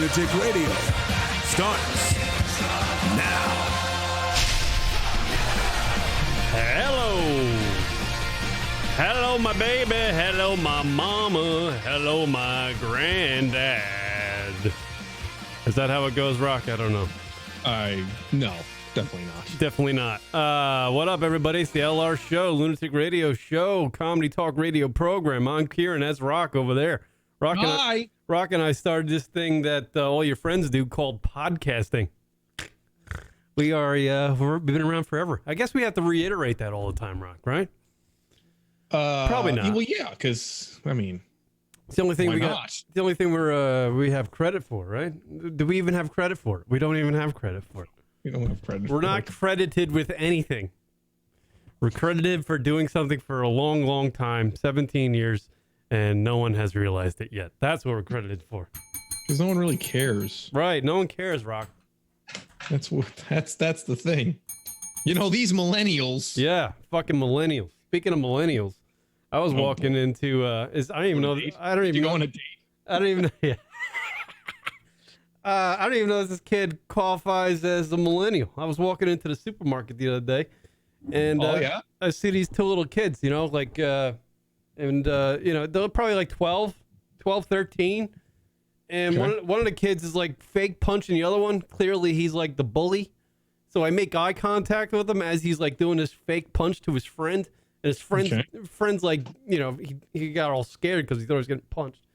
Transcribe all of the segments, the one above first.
Lunatic Radio starts now. Hello, my baby. Hello, my mama. Hello, my granddad. Is that how it goes, Rock? I don't know. No, definitely not. Definitely not. What up, everybody? It's the LR Show, Lunatic Radio Show, comedy talk radio program. I'm Kieran. That's Rock over there. Rock and I started this thing that all your friends do called podcasting. We've been around forever. I guess we have to reiterate that all the time, Rock, right? Probably not. Well, yeah, because I mean, it's the only thing why we not? got. The only thing we have credit for, right? Do we even have credit for it? We don't even have credit for it. We don't have credit. We're not credited with anything. We're credited for doing something for a long, long time, 17 years, and no one has realized it yet. That's what we're credited for. Because no one really cares. Right? No one cares, Rock. That's the thing. You know, these millennials. Yeah, fucking millennials. Speaking of millennials, I was walking into I don't even know. I don't even go know. on a date. I don't even know. Yeah. I don't even know if this kid qualifies as a millennial. I was walking into the supermarket the other day, and I see these two little kids, you know, like, you know, they're probably like 12, 13. And one of the kids is like fake punching the other one. Clearly, he's like the bully. So I make eye contact with him as he's like doing this fake punch to his friend. And his friend's like, you know, he got all scared because he thought he was getting punched.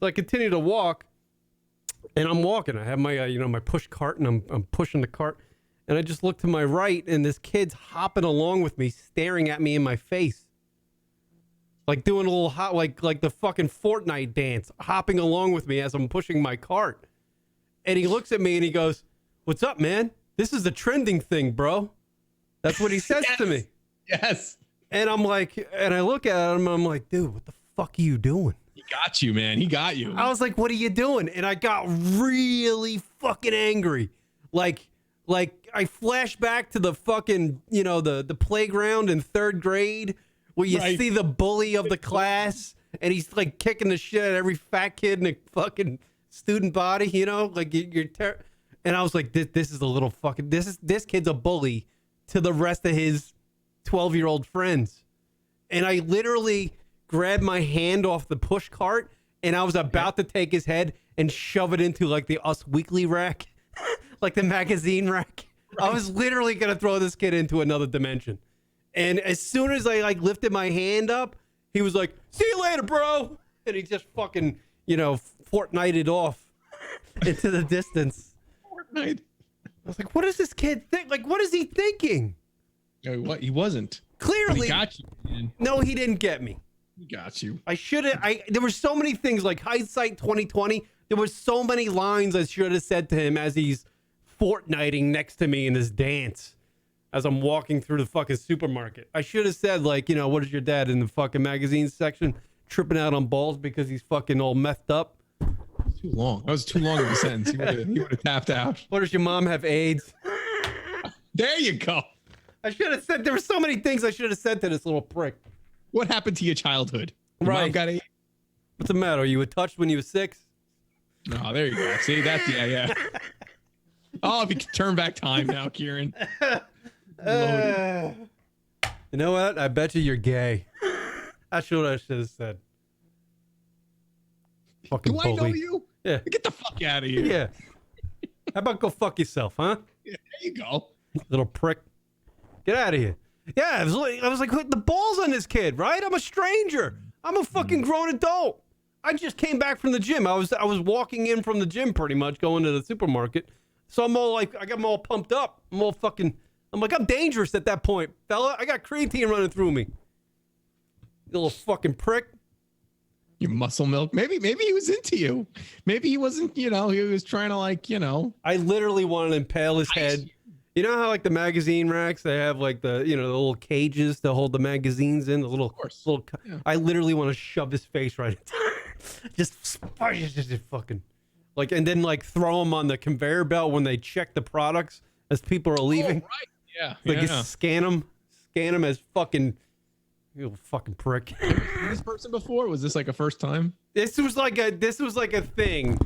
So I continue to walk, and I'm walking. I have my, my push cart, and I'm pushing the cart. And I just look to my right, and this kid's hopping along with me, staring at me in my face. Like doing a little hot, like the fucking Fortnite dance, hopping along with me as I'm pushing my cart. And he looks at me and he goes, "What's up, man? This is the trending thing, bro." That's what he says to me. Yes. And I'm like, and I look at him, I'm like, dude, what the fuck are you doing? He got you, man. He got you. I was like, what are you doing? And I got really fucking angry. Like I flash back to the fucking, you know, the playground in third grade where you see the bully of the class and he's like kicking the shit out of every fat kid in the fucking student body, you know, like and I was like, this is a little fucking, this kid's a bully to the rest of his 12-year-old friends. And I literally grabbed my hand off the push cart and I was about to take his head and shove it into like the Us Weekly rack, like the magazine rack. Right. I was literally going to throw this kid into another dimension. And as soon as I like lifted my hand up, he was like, "See you later, bro." And he just fucking, you know, Fortnited off into the distance. Fortnite. I was like, what does this kid think? Like, what is he thinking? What? He wasn't. Clearly. He got you, man. No, he didn't get me. He got you. There were so many things, like hindsight 2020. There were so many lines I should have said to him as he's Fortniting next to me in this dance as I'm walking through the fucking supermarket. I should have said, like, you know, what is your dad in the fucking magazine section tripping out on balls because he's fucking all messed up? Too long. That was too long of a sentence. He would have tapped out. What does your mom have, AIDS? There you go. I should have said, there were so many things I should have said to this little prick. What happened to your childhood? Your mom got AIDS? What's the matter? You were touched when you were 6? Oh, there you go. See, that's, yeah. Oh, if you could turn back time now, Kieran. You know what? I bet you're gay. That's what I should have said. Fucking bully. I know you? Yeah. Get the fuck out of here. Yeah. How about go fuck yourself, huh? Yeah, there you go. Little prick. Get out of here. Yeah, I was like, the balls on this kid, right? I'm a stranger. I'm a fucking grown adult. I just came back from the gym. I was walking in from the gym pretty much, going to the supermarket. So I'm all like, I got them all pumped up. I'm like, I'm dangerous at that point, fella. I got creatine running through me. You little fucking prick. Your muscle milk. Maybe he was into you. Maybe he wasn't, you know, he was trying to like, you know. I literally wanted to impale his head. You know how like the magazine racks, they have like the, you know, the little cages to hold the magazines in, the little, yeah. I literally want to shove his face right into just fucking like, and then like throw him on the conveyor belt when they check the products as people are leaving. Oh, right. Yeah. Like you scan them as fucking, you little fucking prick. This person before? Was this like a first time? This was like a thing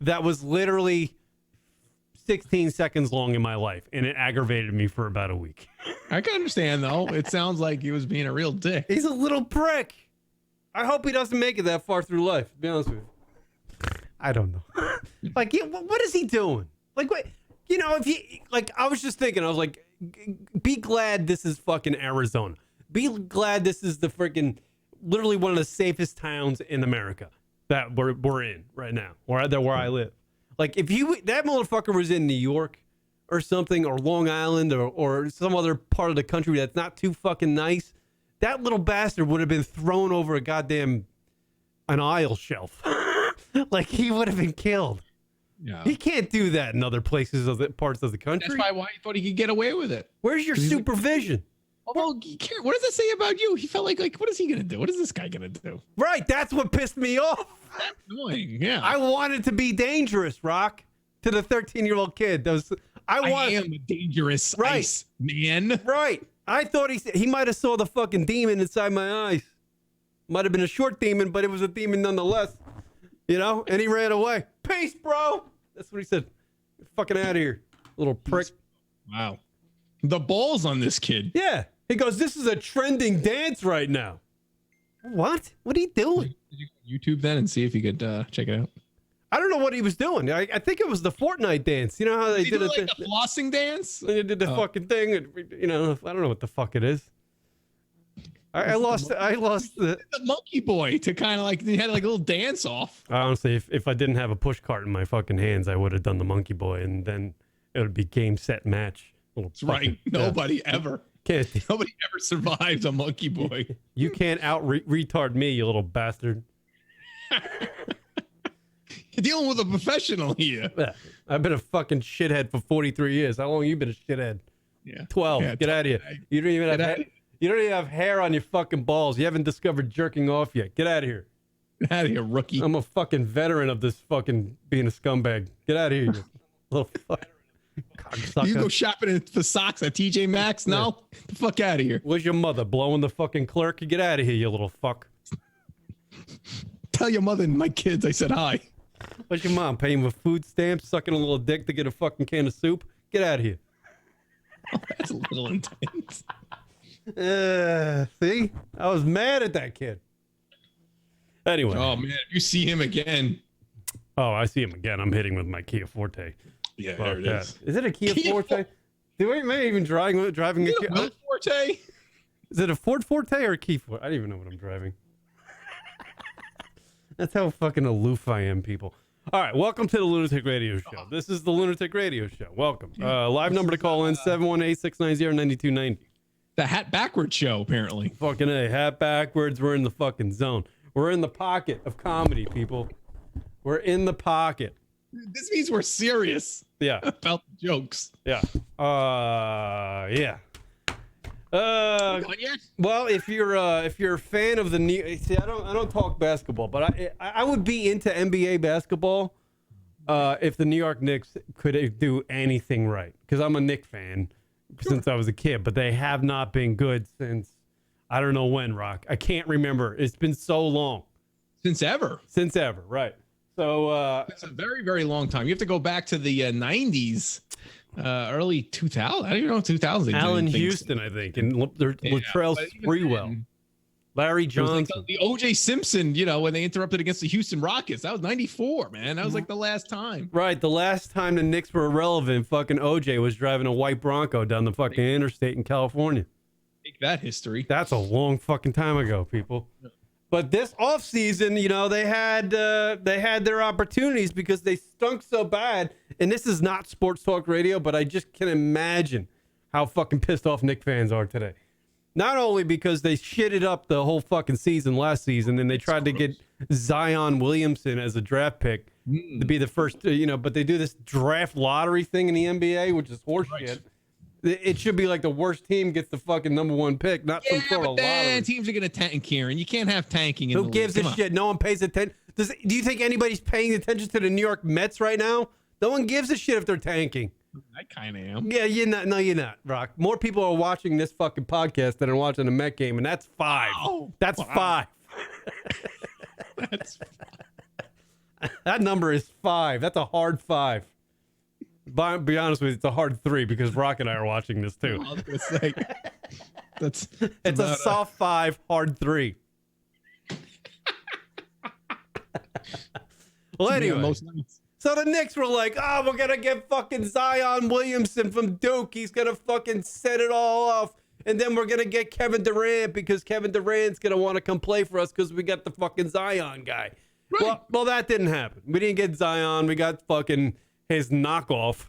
that was literally 16 seconds long in my life, and it aggravated me for about a week. I can understand, though. It sounds like he was being a real dick. He's a little prick. I hope he doesn't make it that far through life, to be honest with you. I don't know. Like, what is he doing? Like, what? You know, if he, like, I was just thinking, I was like, be glad this is fucking Arizona. Be glad this is the freaking, literally one of the safest towns in America that we're in right now, where I live. Like, if that motherfucker was in New York or something, or Long Island, or some other part of the country that's not too fucking nice, that little bastard would have been thrown over an aisle shelf. Like, he would have been killed. Yeah. He can't do that in other places parts of the country. That's why he thought he could get away with it. Where's your supervision? Although, what does that say about you? He felt like, what is he going to do? What is this guy going to do? Right. That's what pissed me off. That's annoying. Yeah. I wanted to be dangerous, Rock, to the 13-year-old kid. I am a dangerous ice man. Right. I thought he might have saw the fucking demon inside my eyes. Might have been a short demon, but it was a demon nonetheless. You know? And he ran away. Peace, bro. That's what he said. Get fucking out of here, little prick. Wow. The balls on this kid. Yeah. He goes, this is a trending dance right now. What? What are you doing? Did you YouTube that and see if you could check it out? I don't know what he was doing. I think it was the Fortnite dance. You know how they did it? Like the flossing dance? They did the fucking thing. And, you know, I don't know what the fuck it is. I lost the monkey boy to kind of like, he had like a little dance off. Honestly, if I didn't have a push cart in my fucking hands, I would have done the monkey boy, and then it would be game, set, match. That's right. Nobody ever survived a monkey boy. You can't retard me, you little bastard. You're dealing with a professional here. Yeah. I've been a fucking shithead for 43 years. How long have you been a shithead? Yeah. 12. Yeah, Get out of here. You don't even have hair on your fucking balls. You haven't discovered jerking off yet. Get out of here. Get out of here, rookie. I'm a fucking veteran of this fucking being a scumbag. Get out of here, you little fuck. You go shopping for socks at TJ Maxx? No? Yeah. Get the fuck out of here. Where's your mother? Blowing the fucking clerk? Get out of here, you little fuck. Tell your mother and my kids I said hi. What's your mom? Paying with food stamps? Sucking a little dick to get a fucking can of soup? Get out of here. Oh, that's a little intense. See? I was mad at that kid. Anyway. Oh, man. If you see him again. Oh, I see him again. I'm hitting with my Kia Forte. Yeah, there it is. Is it a Kia Forte? Do we maybe even driving a Kia Forte? Is it a Ford Forte or a Kia Forte? I don't even know what I'm driving. That's how fucking aloof I am, people. All right, welcome to the Lunatic Radio Show. This is the Lunatic Radio Show. Welcome. Live number to call in, 718-690-9290. The hat backwards show, apparently. Fucking A, hat backwards. We're in the fucking zone. We're in the pocket of comedy, people. We're in the pocket. This means we're serious. Yeah. About the jokes. Yeah. Yeah. Well, if you're a fan of the see, I don't talk basketball, but I would be into NBA basketball if the New York Knicks could do anything right, because I'm a Knicks fan since I was a kid, but they have not been good since I don't know when, Rock. I can't remember. It's been so long. Since ever, right? So it's a very, very long time. You have to go back to the 90s. Early 2000. I don't even know 2000. Allen Houston, I think, and Latrell Sprewell, Larry Johnson, like the O.J. Simpson. You know, when they interrupted against the Houston Rockets, that was '94. Man, that was like the last time. Right, the last time the Knicks were relevant. Fucking O.J. was driving a white Bronco down the fucking interstate in California. Take that history. That's a long fucking time ago, people. But this offseason, you know, they had their opportunities because they stunk so bad. And this is not sports talk radio, but I just can imagine how fucking pissed off Knicks fans are today. Not only because they shitted up the whole fucking season last season, and they tried to get Zion Williamson as a draft pick to be the first, but they do this draft lottery thing in the NBA, which is horseshit. Right. It should be like the worst team gets the fucking number one pick, not some sort of lottery. Teams are going to tank, Kieran. You can't have tanking in Who gives a shit? No one pays attention. Do you think anybody's paying attention to the New York Mets right now? No one gives a shit if they're tanking. I kind of am. Yeah, you're not. No, you're not, Rock. More people are watching this fucking podcast than are watching the Met game, and that's 5. That's 5. That's That number is 5. That's a hard 5. Be honest with you, it's a hard 3 because Rock and I are watching this too. I was gonna say, it's a soft 5, hard 3. Well, anyway, so the Knicks were like, oh, we're going to get fucking Zion Williamson from Duke. He's going to fucking set it all off. And then we're going to get Kevin Durant because Kevin Durant's going to want to come play for us because we got the fucking Zion guy. Right. Well, that didn't happen. We didn't get Zion. We got fucking his knockoff.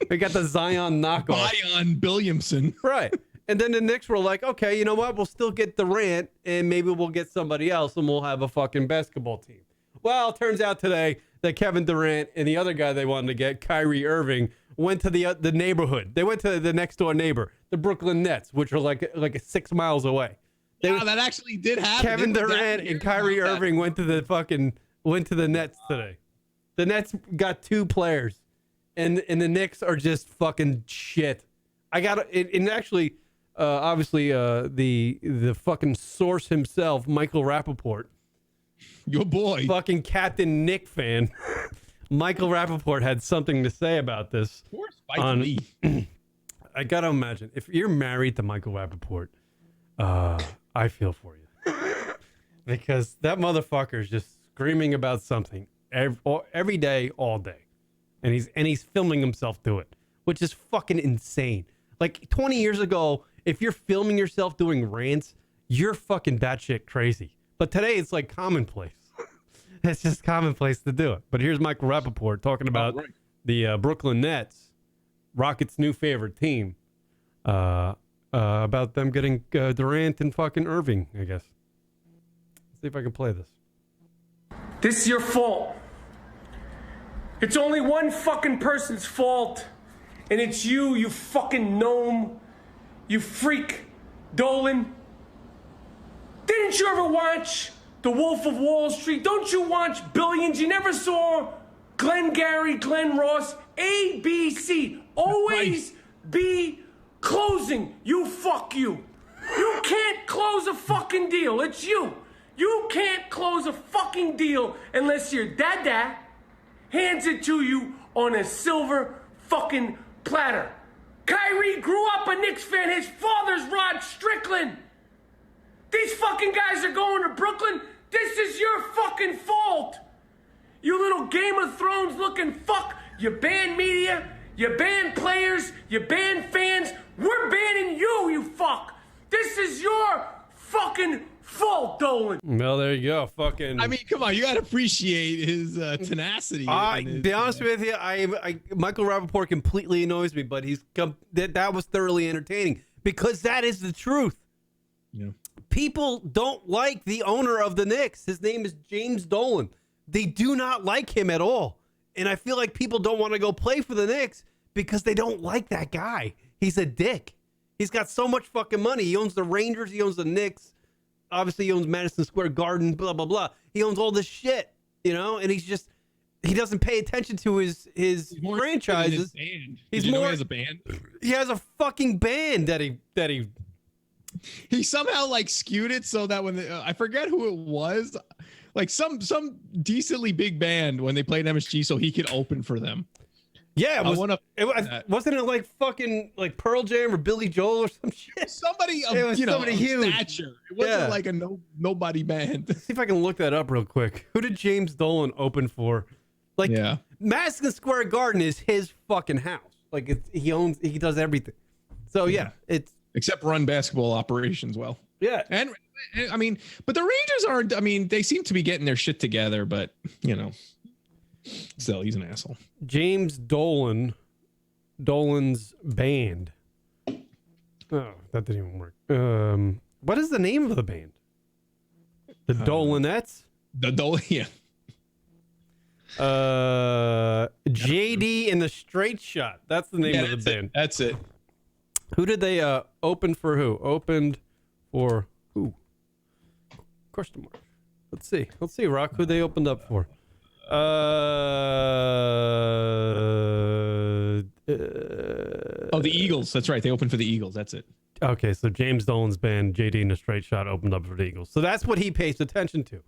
We got the Zion knockoff. Zion Williamson. Right. And then the Knicks were like, okay, you know what? We'll still get Durant and maybe we'll get somebody else and we'll have a fucking basketball team. Well, it turns out today that Kevin Durant and the other guy they wanted to get, Kyrie Irving, went to the neighborhood. They went to the next door neighbor, the Brooklyn Nets, which are like 6 miles away. That actually did happen. Kevin Durant and Kyrie Irving went to the Nets today. The Nets got 2 players, and the Knicks are just fucking shit. Obviously, the fucking source himself, Michael Rapaport. Your boy. Fucking Captain Nick fan. Michael Rapaport had something to say about this. Of course, me. I gotta imagine, if you're married to Michael Rapaport, I feel for you. Because that motherfucker is just screaming about something every day, all day. And he's filming himself do it, which is fucking insane. Like 20 years ago, if you're filming yourself doing rants, you're fucking batshit crazy. But today it's like commonplace. It's just commonplace to do it. But here's Michael Rapaport talking about the Brooklyn Nets, Rockets' new favorite team, about them getting Durant and fucking Irving, I guess. Let's see if I can play this. This is your fault. It's only one fucking person's fault, and it's you fucking gnome, you freak, Dolan. Didn't you ever watch The Wolf of Wall Street? Don't you watch Billions? You never saw Glenn Gary, Glenn Ross, ABC. Always be closing. You. You can't close a fucking deal. It's you. You can't close a fucking deal unless your dada hands it to you on a silver fucking platter. Kyrie grew up a Knicks fan. His father's Rod Strickland. These fucking guys are going to Brooklyn. This is your fucking fault. You little Game of Thrones looking fuck. You ban media. You ban players. You ban fans. We're banning you, you fuck. This is your fucking fault, Dolan. Well, there you go. Fucking. I mean, come on. You got to appreciate his tenacity. Be honest with you, Michael Rapaport completely annoys me, but that was thoroughly entertaining because that is the truth. Yeah. People don't like the owner of the Knicks. His name is James Dolan. They do not like him at all. And I feel like people don't want to go play for the Knicks because they don't like that guy. He's a dick. He's got so much fucking money. He owns the Rangers. He owns the Knicks. Obviously, he owns Madison Square Garden, blah, blah, blah. He owns all this shit, you know? And he doesn't pay attention to his franchises. He has a band. He has a fucking band that he He somehow like skewed it so that when I forget who it was, like some decently big band when they played MSG, so he could open for them. Yeah, wasn't it like fucking like Pearl Jam or Billy Joel or some shit? Somebody of somebody huge stature. It wasn't like a nobody band. Let's see if I can look that up real quick. Who did James Dolan open for? Like, Madison Square Garden is his fucking house. Like he does everything. So yeah, it's. Except run basketball operations well. Yeah. And I mean, but the Rangers aren't, I mean, they seem to be getting their shit together, but still, he's an asshole. James Dolan's band. Oh, that didn't even work. What is the name of the band? The Dolanettes? The Dolan, yeah. JD and the Straight Shot. That's the name of the band. That's it. Who did they open for? Who opened for who? Question mark. Let's see, Rock. Who they opened up for? The Eagles. That's right. They opened for the Eagles. That's it. Okay, so James Dolan's band, JD and the Straight Shot, opened up for the Eagles. So that's what he pays attention to.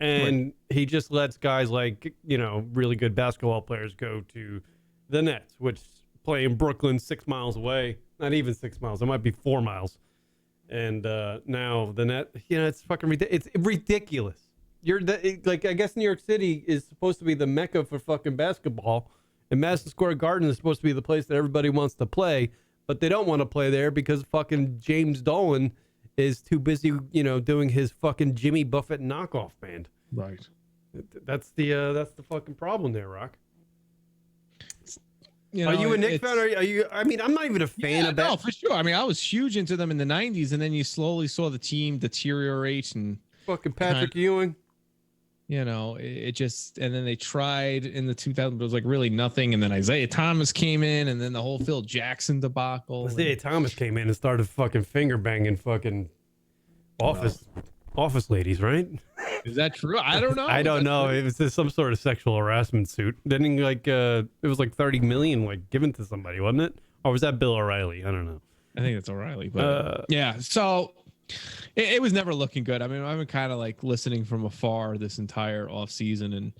And he just lets guys like, really good basketball players go to the Nets, which play in Brooklyn 6 miles away. Not even 6 miles. It might be 4 miles. And now the Net, it's fucking it's ridiculous. I guess New York City is supposed to be the mecca for fucking basketball. And Madison Square Garden is supposed to be the place that everybody wants to play. But they don't want to play there because fucking James Dolan is too busy, doing his fucking Jimmy Buffett knockoff band. Right. That's the fucking problem there, Rock. Are you a Knicks fan? Are you? I mean, I'm not even a fan of that. No, for sure. I mean, I was huge into them in the '90s, and then you slowly saw the team deteriorate and fucking Patrick Ewing. It just, and then they tried in the 2000s, but it was like really nothing. And then Isaiah Thomas came in, and then the whole Phil Jackson debacle. Isaiah Thomas came in and started fucking finger banging fucking office ladies, right? Is that true? I don't know. I don't know. True? It was just some sort of sexual harassment suit. Didn't he it was like $30 million given to somebody, wasn't it? Or was that Bill O'Reilly? I don't know. I think it's O'Reilly, but yeah. So it was never looking good. I mean, I've been kind of listening from afar this entire off season, and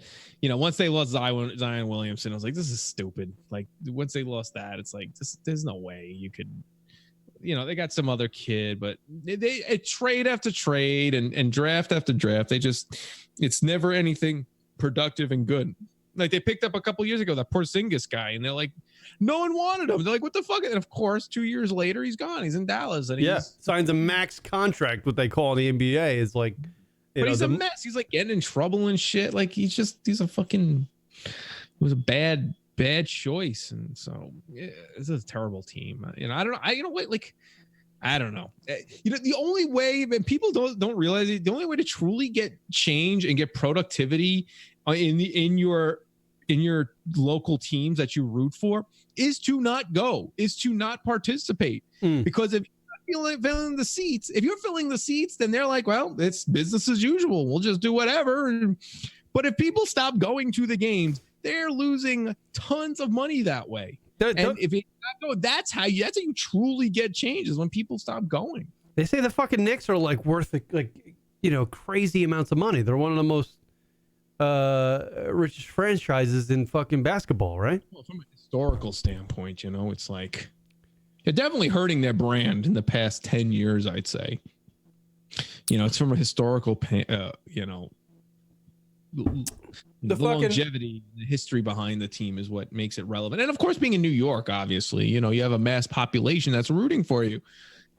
once they lost Zion Williamson, I was like, this is stupid. Like once they lost that, it's like there's no way you could. They got some other kid, but they trade after trade and draft after draft. It's never anything productive and good. Like they picked up a couple years ago that Porzingis guy, and they're like, no one wanted him. They're like, what the fuck? And of course, 2 years later, he's gone. He's in Dallas, and signs a max contract. What they call the NBA is like, but he's a mess. He's like getting in trouble and shit. Like he's a fucking. It was a bad choice, and so this is a terrible team. I don't know. I don't know. The only way, and people don't realize it, the only way to truly get change and get productivity in your local teams that you root for is to not participate. Because if you're filling the seats, then they're like, well, it's business as usual. We'll just do whatever. But if people stop going to the games, they're losing tons of money that way. And if it go, that's how you truly get changes when people stop going. They say the fucking Knicks are worth crazy amounts of money. They're one of the most richest franchises in fucking basketball, right? Well, from a historical standpoint, it's like they're definitely hurting their brand in the past 10 years, I'd say. It's from a historical, the longevity, the history behind the team is what makes it relevant. And of course, being in New York, obviously, you have a mass population that's rooting for you.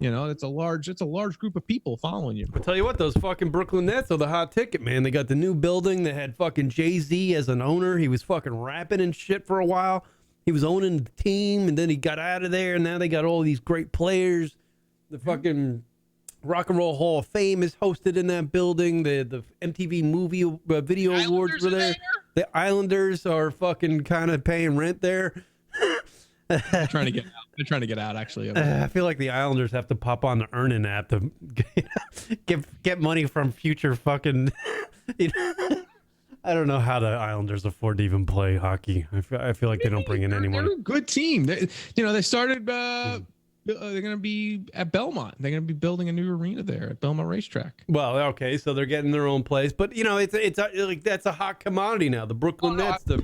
It's a large group of people following you. I'll tell you what, those fucking Brooklyn Nets are the hot ticket, man. They got the new building. They had fucking Jay-Z as an owner. He was fucking rapping and shit for a while. He was owning the team, and then he got out of there, and now they got all these great players. The fucking Rock and Roll Hall of Fame is hosted in that building. The MTV Movie Video Awards were there. The Islanders are fucking kind of paying rent there. They're trying to get out, actually. I feel like the Islanders have to pop on the Earnin app to get money from future fucking. I don't know how the Islanders afford to even play hockey. I feel like they don't bring in any money. They're a good team. They started. They're going to be at Belmont. They're going to be building a new arena there at Belmont Racetrack. Well, okay, so they're getting their own place, but it's like that's a hot commodity now. The Brooklyn Nets, the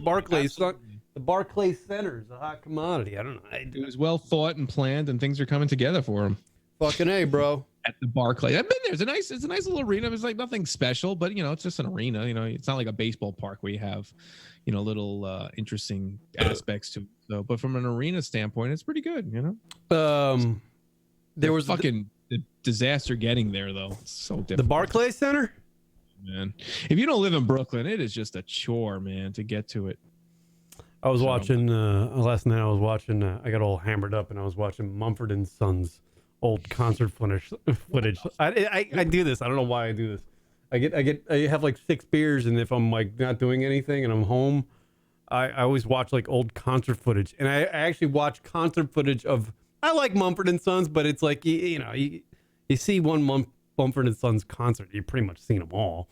Barclays Center is a hot commodity. I don't know. It was well thought and planned, and things are coming together for them. Fucking A, bro. At the Barclays, I've been there. It's a nice little arena. It's like nothing special, but it's just an arena. It's not like a baseball park where you have, little interesting aspects to it. So, but from an arena standpoint, it's pretty good. There was fucking disaster getting there, though. It's so difficult. The Barclays Center, man. If you don't live in Brooklyn, it is just a chore, man, to get to it. I was watching last night. I got all hammered up, and I was watching Mumford and Sons old concert footage. I do this. I don't know why I do this. I have like 6 beers, and if I'm like not doing anything and I'm home, I always watch like old concert footage. And I actually watch concert footage of. I like Mumford and Sons, but it's like you see one Mumford and Sons concert, you've pretty much seen them all.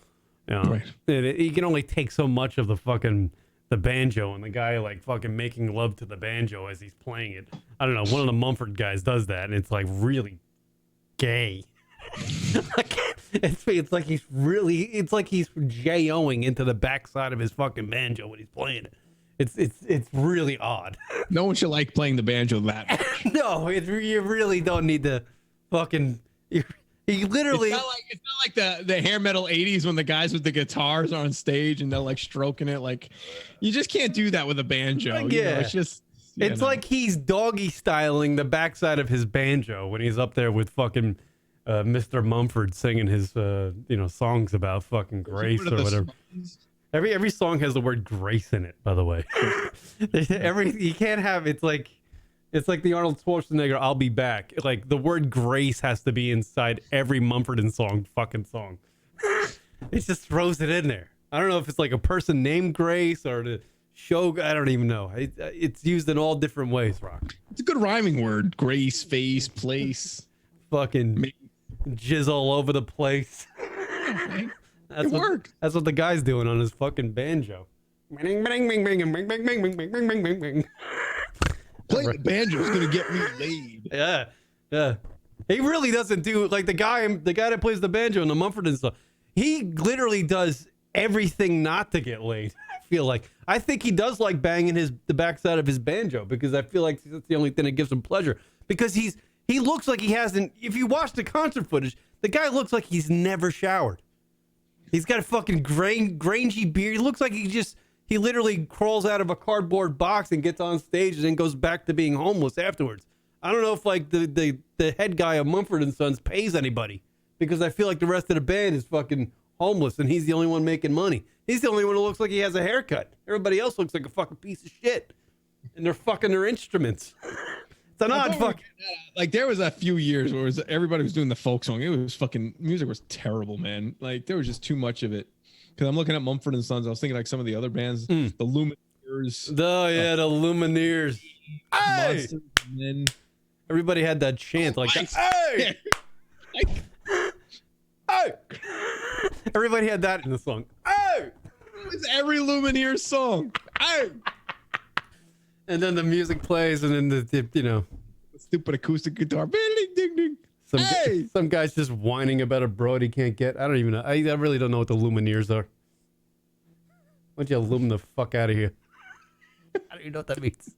Right. You can only take so much of the banjo and the guy like fucking making love to the banjo as he's playing it. I don't know. One of the Mumford guys does that, and it's like really gay. It's like he's J-O-ing into the backside of his fucking banjo when he's playing it. It's really odd. No one should like playing the banjo that much. No, you really don't need to fucking. He literally. It's not like the hair metal 80s when the guys with the guitars are on stage and they're like stroking it. Like, you just can't do that with a banjo. Yeah. You know, it's just. It's like he's doggy styling the backside of his banjo when he's up there with fucking Mr. Mumford singing his songs about fucking grace or whatever. Every song has the word grace in it, by the way. You can't have it's like the Arnold Schwarzenegger "I'll be back." Like the word grace has to be inside every Mumford and fucking song. It just throws it in there. I don't know if it's like a person named Grace or the show. I don't even know. It's used in all different ways, Rock. It's a good rhyming word. Grace, face, place. Fucking jizz all over the place. It worked. That's what the guy's doing on his fucking banjo. Playing the banjo is gonna get me laid. Yeah. He really doesn't do like the guy that plays the banjo in the Mumford and stuff. He literally does everything not to get laid. I think he does like banging the backside of his banjo because I feel like that's the only thing that gives him pleasure. Because he looks like he hasn't. If you watch the concert footage, the guy looks like he's never showered. He's got a fucking grangy beard. He looks like he literally crawls out of a cardboard box and gets on stage and then goes back to being homeless afterwards. I don't know if like the head guy of Mumford and Sons pays anybody because I feel like the rest of the band is fucking homeless and he's the only one making money. He's the only one who looks like he has a haircut. Everybody else looks like a fucking piece of shit. And they're fucking their instruments. It's an odd fuck. Like there was a few years where everybody was doing the folk song. It was fucking music was terrible, man. Like there was just too much of it. Because I'm looking at Mumford and Sons. I was thinking like some of the other bands, the Lumineers. The Lumineers. Hey! Men. Everybody had that chant like, hey! Hey! Everybody had that in the song. Hey! It's every Lumineers song. Hey! And then the music plays, and then the stupid acoustic guitar. Ding, ding, ding. Some guy's just whining about a broad he can't get. I don't even know. I really don't know what the Lumineers are. Why don't you loom the fuck out of here? I don't even know what that means.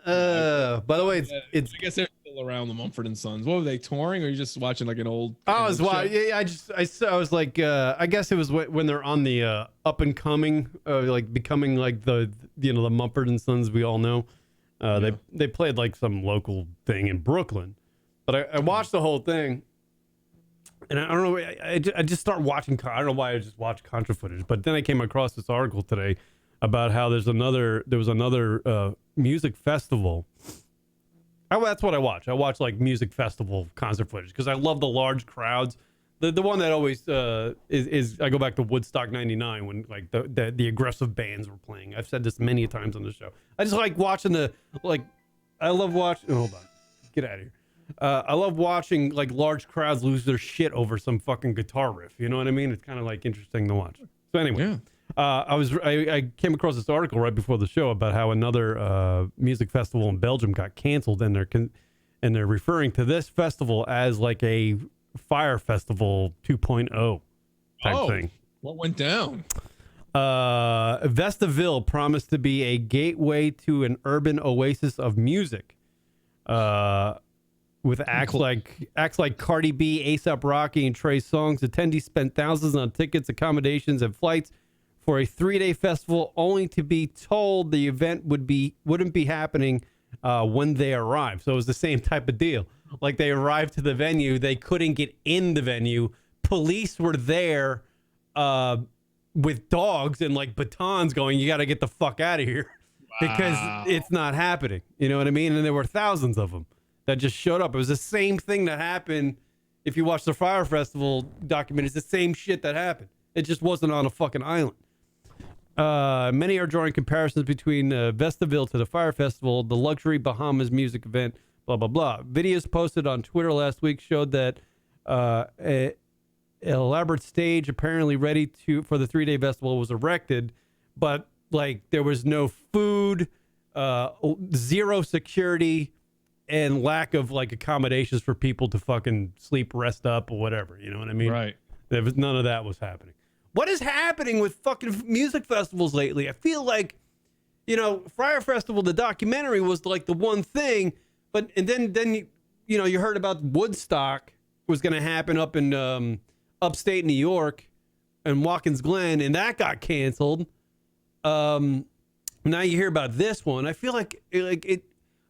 By the way, it's. I guess they're still around the Mumford and Sons. What were they touring, or are you just watching like an old? I was watching. Yeah, I was like, I guess it was when they're on the up and coming, like becoming like the Mumford and Sons we all know. They played like some local thing in Brooklyn, but I watched the whole thing, and I don't know. I just start watching. I don't know why I just watched contra footage, but then I came across this article today about how there was another music festival. That's what I watch. I watch like music festival concert footage because I love the large crowds. The one that always is I go back to Woodstock '99 when like the aggressive bands were playing. I've said this many times on the show. I just like watching I love watching. Hold on, get out of here. I love watching like large crowds lose their shit over some fucking guitar riff. You know what I mean? It's kind of like interesting to watch. So anyway, I came across this article right before the show about how another music festival in Belgium got canceled, and they're referring to this festival as like a Fire Festival 2.0 type thing. What went down? Vestaville promised to be a gateway to an urban oasis of music. With acts like Cardi B, A$AP Rocky, and Trey Songz. Attendees spent thousands on tickets, accommodations, and flights for a 3-day festival, only to be told the event wouldn't be happening when they arrived. So it was the same type of deal. Like they arrived to the venue, they couldn't get in the venue. Police were there with dogs and like batons going, you got to get the fuck out of here because it's not happening. You know what I mean? And there were thousands of them that just showed up. It was the same thing that happened. If you watch the Fire Festival documentary, it's the same shit that happened. It just wasn't on a fucking island. Many are drawing comparisons between Vestaville to the Fire Festival, the luxury Bahamas music event, blah, blah, blah. Videos posted on Twitter last week showed that an elaborate stage apparently ready for the 3-day festival was erected, but like there was no food, zero security, and lack of like accommodations for people to fucking sleep, rest up, or whatever. You know what I mean? Right. There was none of that was happening. What is happening with fucking music festivals lately? I feel like, you know, Friar Festival, the documentary was like the one thing, and then you know, you heard about Woodstock was going to happen up in upstate New York and Watkins Glen, and that got canceled. Now you hear about this one. I feel like it.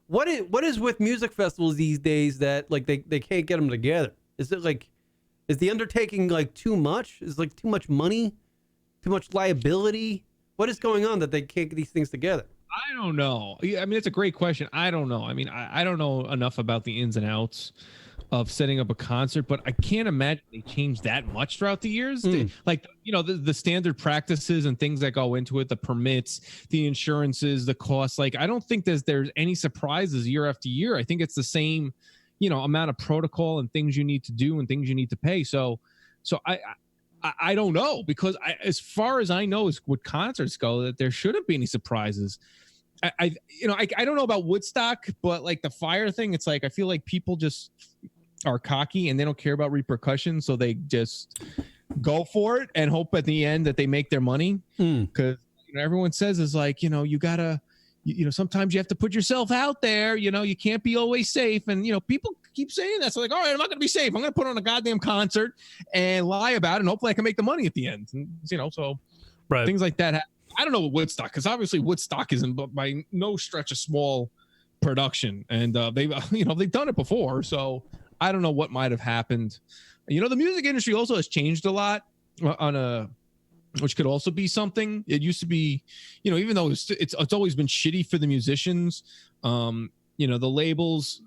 What is with music festivals these days that like they can't get them together? Is it like, is the undertaking like too much? Is like too much money, too much liability? What is going on that they can't get these things together? I don't know. I mean, it's a great question. I don't know. I mean, I don't know enough about the ins and outs of setting up a concert, but I can't imagine they changed that much throughout the years. Like, you know, the standard practices and things that go into it, the permits, the insurances, the costs. Like, I don't think there's any surprises year after year. I think it's the same, you know, amount of protocol and things you need to do and things you need to pay. So I don't know, because as far as I know, is with concerts go, that there shouldn't be any surprises. I don't know about Woodstock, but like the fire thing, it's like I feel like people just are cocky and they don't care about repercussions, so they just go for it and hope at the end that they make their money. Because you know, everyone says is like, you know, you gotta, you know, sometimes you have to put yourself out there. You know, you can't be always safe, and you know, people keep saying that. So like, all right, I'm not gonna be safe. I'm gonna put on a goddamn concert and lie about it, and hopefully I can make the money at the end. And, you know, so things like that. I don't know what Woodstock, because obviously Woodstock isn't by no stretch a small production, and they've done it before. So I don't know what might have happened. You know, the music industry also has changed a lot which could also be something. It used to be, you know, even though it's always been shitty for the musicians, you know, the labels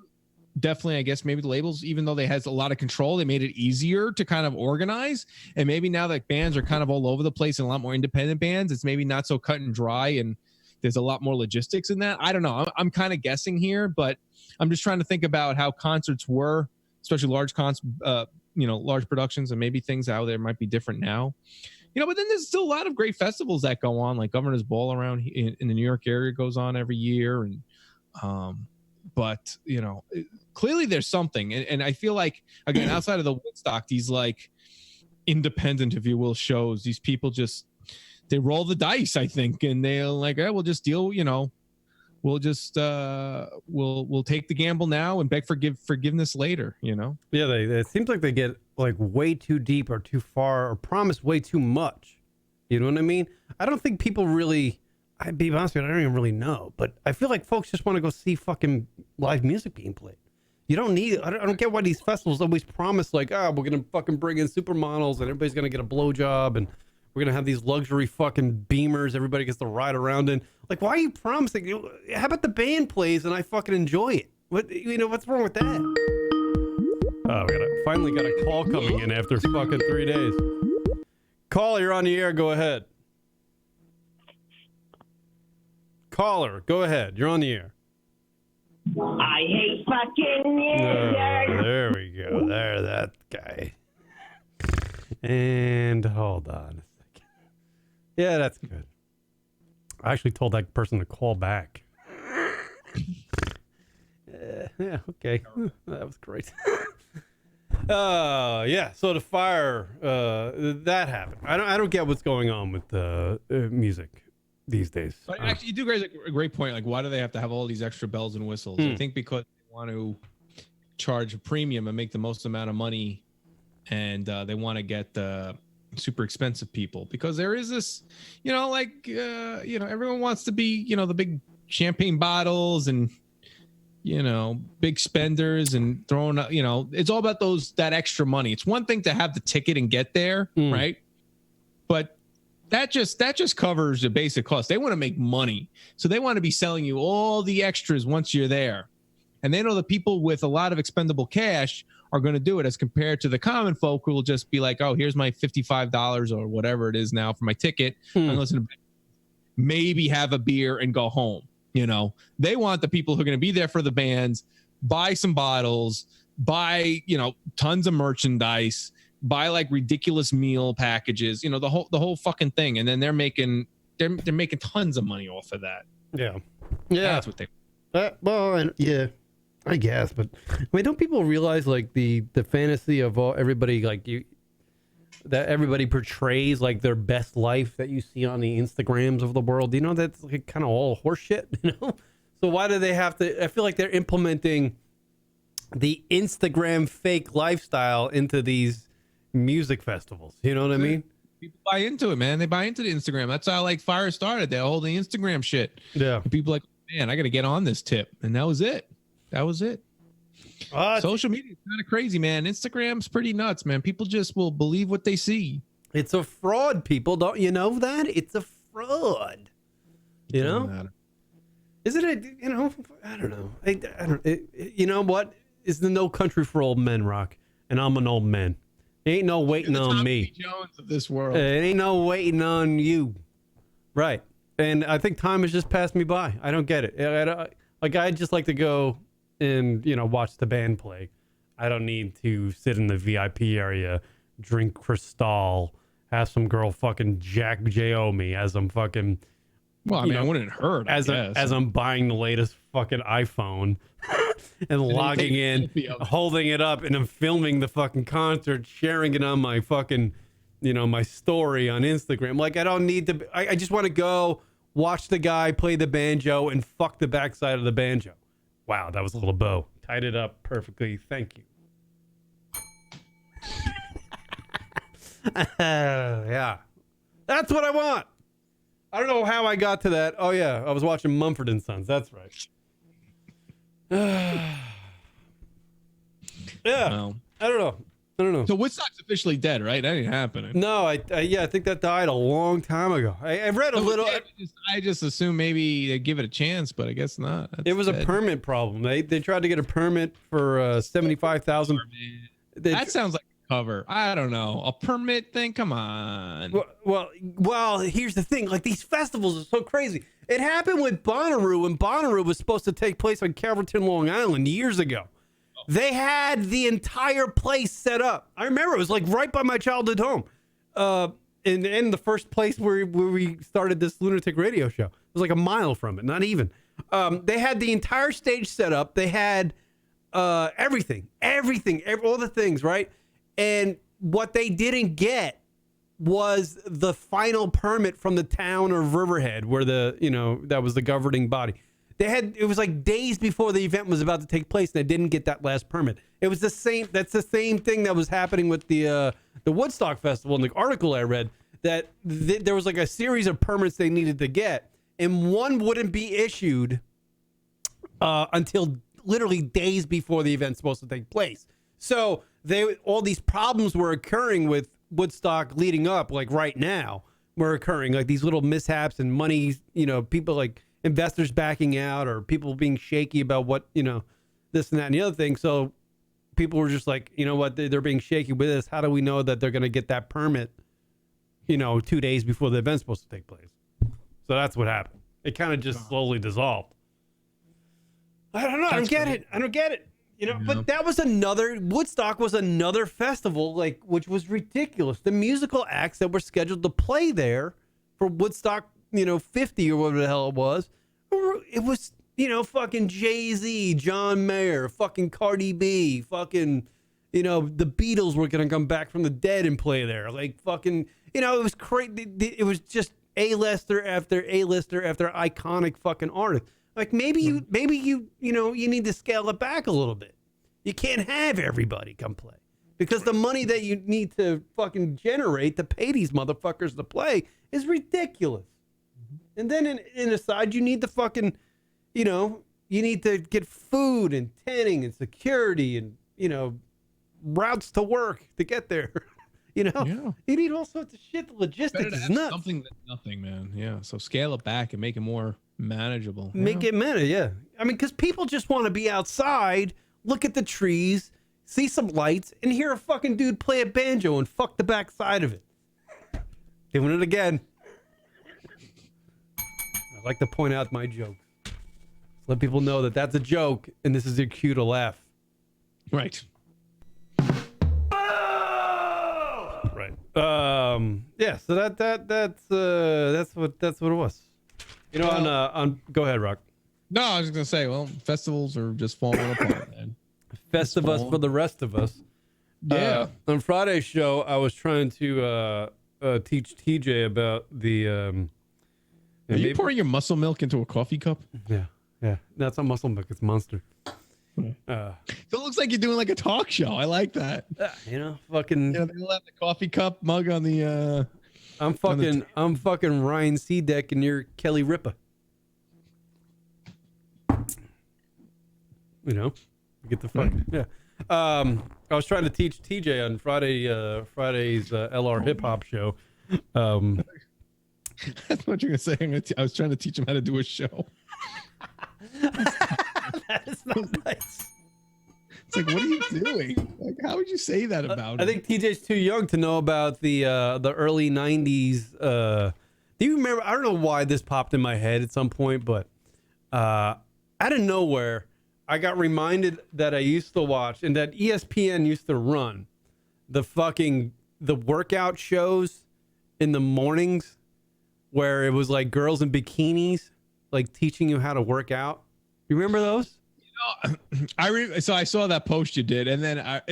definitely, I guess maybe the labels, even though they has a lot of control, they made it easier to kind of organize. And maybe now that bands are kind of all over the place and a lot more independent bands, it's maybe not so cut and dry, and there's a lot more logistics in that. I don't know. I'm kind of guessing here, but I'm just trying to think about how concerts were, especially large large productions, and maybe things out there might be different now. You know, but then there's still a lot of great festivals that go on, like Governor's Ball around in the New York area goes on every year. And, but, you know, clearly there's something. And I feel like, again, outside of the Woodstock, these like independent, if you will, shows, these people just, they roll the dice, I think. And they're like, we'll just deal, you know, we'll just, we'll take the gamble now and beg forgiveness later, you know? Yeah, it seems like they get like way too deep or too far or promise way too much. You know what I mean? I don't think people really, I'd be honest with you, I don't even really know, but I feel like folks just want to go see fucking live music being played. You don't need, I don't get why these festivals always promise like, we're going to fucking bring in supermodels and everybody's going to get a blowjob and we're going to have these luxury fucking Beamers everybody gets to ride around in. Like, why are you promising? How about the band plays and I fucking enjoy it? What's wrong with that? Oh, we finally got a call coming in after fucking 3 days. Caller, you're on the air. Go ahead. Caller, go ahead. You're on the air. I hate fucking music. There we go. There, that guy. And hold on a second. Yeah, that's good. I actually told that person to call back. Yeah, okay. That was great. Yeah, so the fire, that happened. I don't get what's going on with music these days. But actually, you do raise a great point. Like, why do they have to have all these extra bells and whistles? I think because they want to charge a premium and make the most amount of money, and they want to get the super expensive people, because there is this, you know, like, you know, everyone wants to be, you know, the big champagne bottles and, you know, big spenders and throwing, you know, it's all about that extra money. It's one thing to have the ticket and get there, right? But that just covers the basic cost. They want to make money. So they want to be selling you all the extras once you're there. And they know the people with a lot of expendable cash are going to do it, as compared to the common folk who will just be like, oh, here's my $55 or whatever it is now for my ticket. I'm listening to maybe have a beer and go home. You know, they want the people who are going to be there for the bands, buy some bottles, buy, you know, tons of merchandise, buy like ridiculous meal packages, you know, the whole fucking thing. And then they're making tons of money off of that. Yeah. That's what they. Well, yeah. I guess, but I mean, don't people realize like the fantasy of everybody that everybody portrays like their best life that you see on the Instagrams of the world? You know, that's like kind of all horseshit, you know? So why do they have to? I feel like they're implementing the Instagram fake lifestyle into these music festivals. You know what I mean? People buy into it, man. They buy into the Instagram. That's how like Fire started. That whole the Instagram shit. Yeah. And people like, man, I got to get on this tip, and that was it. Social media is kind of crazy, man. Instagram's pretty nuts, man. People just will believe what they see. It's a fraud, people. Don't you know that? It's a fraud. You know? Matter. Isn't it? You know, I don't know. I don't. You know what? It's the No Country for Old Men, Rock, and I'm an old man. Ain't no waiting on me. Jones of this world. It ain't no waiting on you, right? And I think time has just passed me by. I don't get it. I'd just like to go and watch the band play. I don't need to sit in the VIP area, drink Cristal, have some girl fucking Jack J.O. me as I'm fucking. Well, I mean, I wouldn't hurt. As I'm buying the latest fucking iPhone and logging in, holding it up, and I'm filming the fucking concert, sharing it on my fucking, my story on Instagram. Like, I don't need to. I just want to go watch the guy play the banjo and fuck the backside of the banjo. Wow, that was a little bow. Tied it up perfectly. Thank you. Yeah, that's what I want. I don't know how I got to that. Oh yeah, I was watching Mumford and Sons. That's right. Yeah, Well, I don't know. So Woodstock's officially dead, right? That ain't happening. No, I think that died a long time ago. I read a little. I just assumed maybe they'd give it a chance, but I guess not. It was a permit problem. They tried to get a permit for $75,000. That sounds like a cover. I don't know, a permit thing. Come on. Well. Here's the thing. Like, these festivals are so crazy. It happened with Bonnaroo when Bonnaroo was supposed to take place on Calverton, Long Island years ago. They had the entire place set up. I remember it was like right by my childhood home. In the first place where we started this Lunatic Radio show. It was like a mile from it, not even. They had the entire stage set up. They had everything, all the things, right? And what they didn't get was the final permit from the town of Riverhead, where that was the governing body. It was like days before the event was about to take place, and they didn't get that last permit. It was the same. That's the same thing that was happening with the Woodstock Festival. In the article I read, that there was like a series of permits they needed to get, and one wouldn't be issued until literally days before the event's supposed to take place. So all these problems were occurring with Woodstock leading up, like right now, were occurring. Like these little mishaps and money, people like investors backing out, or people being shaky about what, this and that and the other thing. So people were just like, you know what, they're being shaky with this. How do we know that they're going to get that permit, 2 days before the event's supposed to take place? So that's what happened. It kind of just slowly dissolved. I don't know. I don't get it. But that was Woodstock was another festival, like, which was ridiculous. The musical acts that were scheduled to play there for Woodstock, 50 or whatever the hell it was, fucking Jay-Z, John Mayer, fucking Cardi B, fucking, the Beatles were going to come back from the dead and play there. Like, fucking, it was crazy. It was just A-lister after A-lister after iconic fucking artist. Like, maybe you need to scale it back a little bit. You can't have everybody come play, because the money that you need to fucking generate to pay these motherfuckers to play is ridiculous. And then in a side, you need to fucking, you need to get food and tanning and security and, routes to work to get there. You need all sorts of shit. The logistics is nuts. Something than nothing, man. Yeah. So scale it back and make it more manageable. Make it manageable, yeah. I mean, because people just want to be outside, look at the trees, see some lights, and hear a fucking dude play a banjo and fuck the backside of it. Doing it again. I like to point out my jokes. Let people know that that's a joke, and this is your cue to laugh. Right. Right. Yeah. So that's what it was. On go ahead, Rock. No, I was gonna say, well, festivals are just falling apart, man. Festivus for the rest of us. Yeah. On Friday's show, I was trying to teach TJ about the. Are you pouring your muscle milk into a coffee cup? Yeah. That's not muscle milk. It's Monster. So it looks like you're doing like a talk show. I like that. Fucking. They all have the coffee cup mug on the. I'm fucking Ryan Seedeck and you're Kelly Ripa. Get the fuck. Yeah. I was trying to teach TJ on Friday's LR hip hop show. That's what you're gonna say. I was trying to teach him how to do a show. That is not nice. It's like, what are you doing? Like, how would you say that about him? I think TJ's too young to know about the early '90s. Do you remember? I don't know why this popped in my head at some point, but out of nowhere, I got reminded that I used to watch and that ESPN used to run the workout shows in the mornings, where it was like girls in bikinis, like teaching you how to work out. You remember those? So I saw that post you did, and then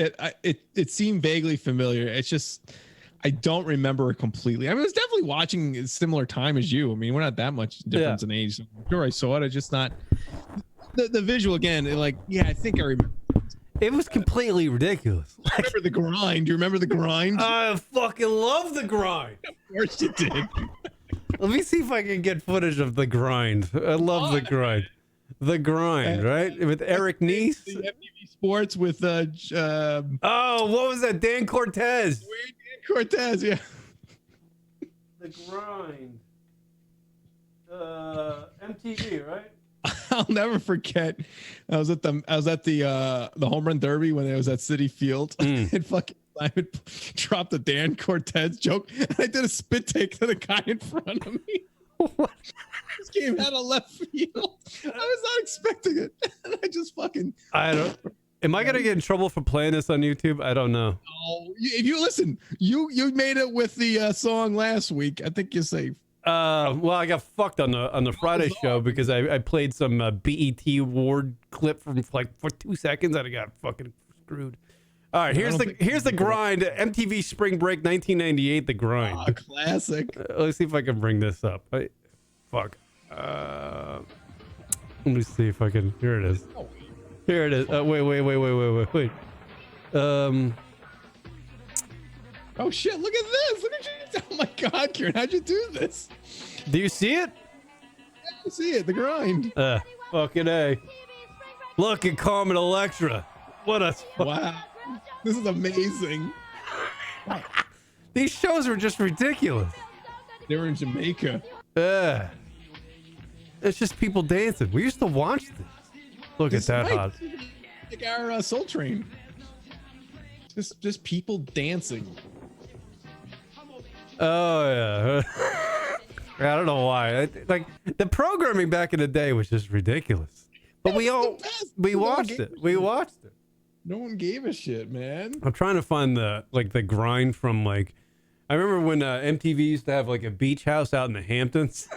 it seemed vaguely familiar. It's just I don't remember it completely. I mean, I was definitely watching a similar time as you. I mean, we're not that much difference in age. So I'm sure I saw it. I just not the visual again. I think I remember. It was completely ridiculous. I remember the grind. Do you remember the grind? I fucking love the grind. Of course you did. Let me see if I can get footage of the grind. I love the grind. The grind, right? With Eric Neese. The MTV Sports with what was that? Dan Cortez. Dan Cortez, yeah. The grind. MTV, right? I'll never forget. I was at the home run derby when it was at Citi Field. And fucking Simon dropped the Dan Cortez joke, and I did a spit take to the guy in front of me. What? This game had a left field. I was not expecting it. And I just fucking. Am I gonna get in trouble for playing this on YouTube? I don't know. Oh, if you listen, you made it with the song last week. I think you're safe. Well, I got fucked on the Friday show because I played some BET award clip from for 2 seconds and I got fucking screwed. All right, here's the grind. MTV Spring Break 1998. The grind. Classic. Let's see if I can bring this up. Fuck. Let me see if I can. Here it is. Here it is. Wait. Oh shit! Look at this! Look at you! Oh my god, Kieran, how'd you do this? Do you see it? Yeah, I see it. The grind. Fucking A. Look at Carmen Electra. What a wow! This is amazing. These shows are just ridiculous. They were in Jamaica. It's just people dancing. We used to watch this. Look at that hot. Like our Soul Train. Just people dancing. Oh yeah. I don't know why. Like the programming back in the day was just ridiculous. But we watched it. We watched it. No one gave a shit, man. I'm trying to find the grind from I remember when MTV used to have a beach house out in the Hamptons.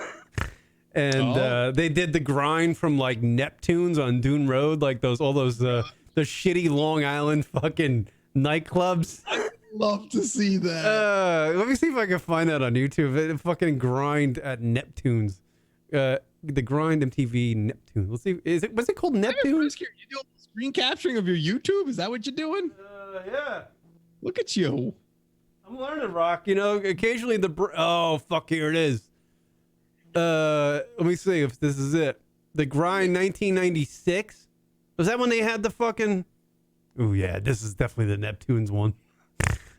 And they did the grind from Neptunes on Dune Road, all those the shitty Long Island fucking nightclubs. I'd love to see that. Let me see if I can find that on YouTube. Fucking grind at Neptunes. The grind MTV Neptune. Let's see. Was it called Neptunes? You doing screen capturing of your YouTube? Is that what you're doing? Yeah. Look at you. I'm learning, Rock. Occasionally oh fuck, here it is. Let me see if this is it. The grind 1996. Was that when they had the fucking? Oh yeah, this is definitely the Neptunes one.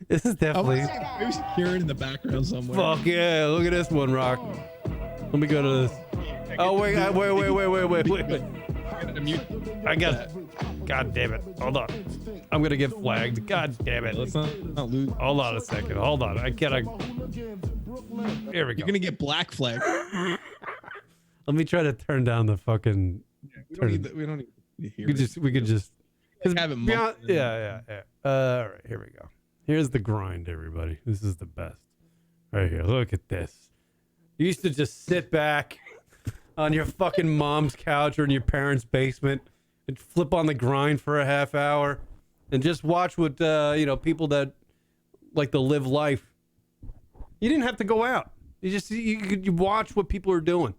This is definitely. Maybe Kieran in the background somewhere. Fuck yeah! Look at this one, Rock. Let me go to this. Oh wait! I got it. God damn it! Hold on. I'm gonna get flagged. God damn it! Let's not lose. Hold on a second. Hold on. I gotta. Here we go. You're gonna get black flag. Let me try to turn down the fucking. We don't need to hear we could just. Have it yeah. All right, here we go. Here's the grind, everybody. This is the best. Right here. Look at this. You used to just sit back, on your fucking mom's couch or in your parents' basement and flip on the grind for a half hour and just watch what, people that like to live life. You didn't have to go out. You watch what people are doing.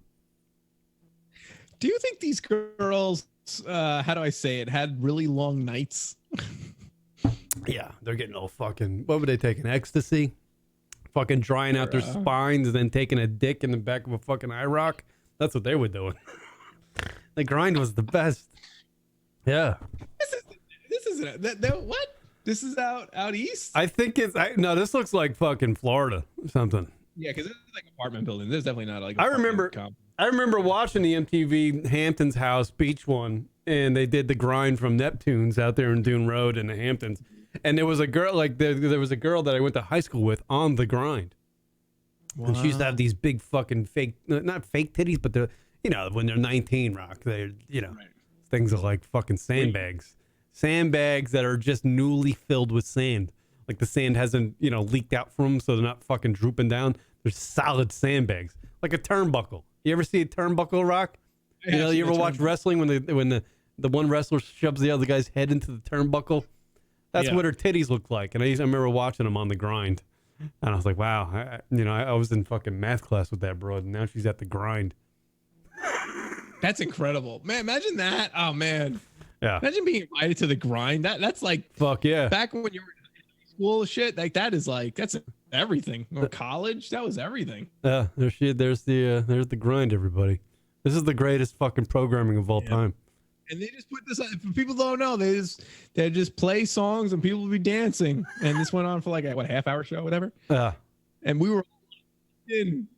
Do you think these girls, how do I say it, had really long nights? Yeah, they're getting all fucking, what were they taking, ecstasy? Fucking drying out their spines and then taking a dick in the back of a fucking IROC. That's what they were doing. The grind was the best. Yeah. This isn't what? This is out east? I think this looks like fucking Florida or something. Yeah, because it's like an apartment building. There's definitely not like I remember watching the MTV Hamptons House Beach one, and they did the grind from Neptune's out there in Dune Road in the Hamptons. And there was a girl, there was a girl that I went to high school with on the grind. Wow. And she used to have these big fucking fake, not fake titties, but when they're 19, Rock, they're, things are like fucking sandbags. Sandbags that are just newly filled with sand. Like the sand hasn't, leaked out from them, so they're not fucking drooping down. They're solid sandbags. Like a turnbuckle. You ever see a turnbuckle, Rock? You ever watch wrestling when the one wrestler shoves the other guy's head into the turnbuckle? That's what her titties look like. And I remember watching them on the grind. And I was like, wow. I was in fucking math class with that broad, and now she's at the grind. That's incredible. Man, imagine that. Oh, man. Yeah. Imagine being invited to the grind. That's like, fuck yeah. Back when you were in high school, shit, like that's everything. Or college, that was everything. Yeah, there's the grind, everybody. This is the greatest fucking programming of all time. And they just put this on. If people don't know, they just play songs and people will be dancing. And this went on for like a half-hour show, whatever. Yeah. And we were in.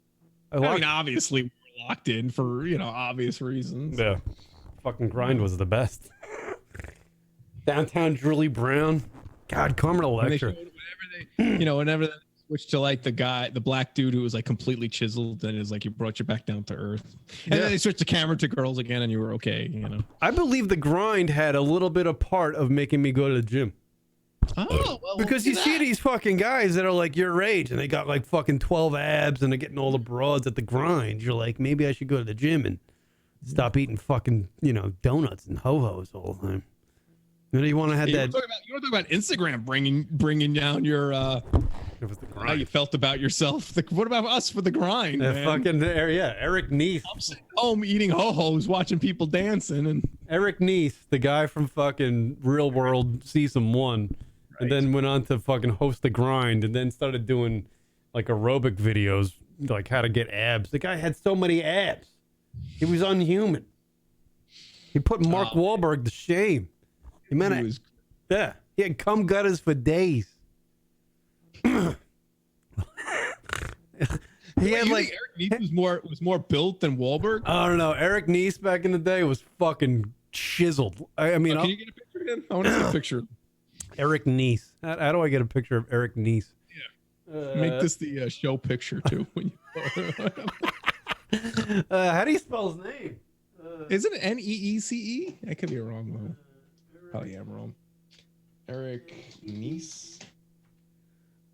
Obviously we were locked in for obvious reasons. Yeah. Fucking grind was the best. Downtown Julie Brown. God, Carmen Electra. Whenever they switched to like the black dude who was like completely chiseled, and is like, you brought you back down to earth. And then they switched the camera to girls again, and you were okay. I believe the grind had a little bit of part of making me go to the gym. Oh, well, because you see these fucking guys that are like your age, and they got like fucking 12 abs, and they're getting all the broads at the grind. You're like, maybe I should go to the gym and stop eating fucking, donuts and ho-hos all the time. You want to have that. You want to talk about Instagram bringing down your how you felt about yourself. What about us for the grind? Fucking Eric Neese. I'm sitting home eating ho-hos, watching people dancing, and Eric Neese, the guy from fucking Real World Season 1, and then went on to fucking host the grind, and then started doing like aerobic videos, like how to get abs. The guy had so many abs. He was unhuman. He put Mark Wahlberg to shame. He had cum gutters for days. He had like Eric Neese was more built than Wahlberg. I don't know. Eric Neese back in the day was fucking chiseled. Can you get a picture of him? I want to see a picture. Eric Neese. How do I get a picture of Eric Neese? Yeah. Make this the show picture too. How do you spell his name? Isn't it Neece? I could be wrong though. Probably am wrong. Eric Neese.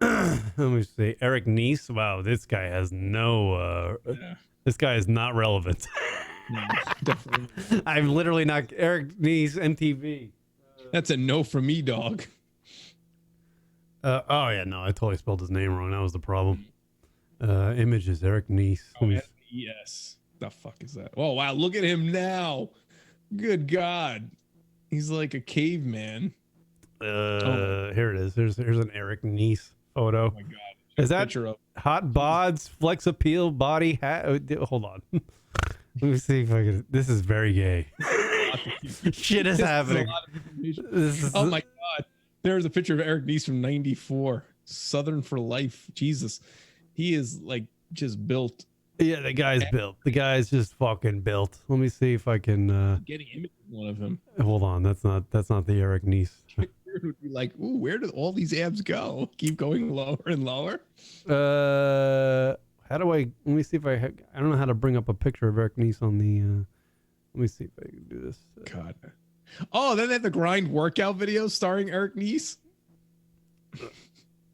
Let me see. Eric Neese. Wow, this guy has no. This guy is not relevant. No, definitely. I'm literally not. Eric Neese, MTV. That's a no for me, dog. Oh yeah, no, I totally spelled his name wrong. That was the problem. Images. Eric Neese. Yes. The fuck is that? Oh wow, look at him now. Good God. He's like a caveman. Here it is. Here's an Eric Neese photo. Oh my God. Is that hot bods, flex appeal, body hat? Hold on. Let me see if I can. This is very gay. Shit is happening. Oh my God. There's a picture of Eric Neese from '94. Southern for life. Jesus. He is like just built. Yeah, the guy's built. The guy's just fucking built. Let me see if I can getting images of one of him. Hold on, that's not the Eric Neese. Would be like, ooh, where did all these abs go? Keep going lower and lower. How do let me see if I don't know how to bring up a picture of Eric Neese on the let me see if I can do this. God. Oh, then they have the grind workout videos starring Eric Neese. Did you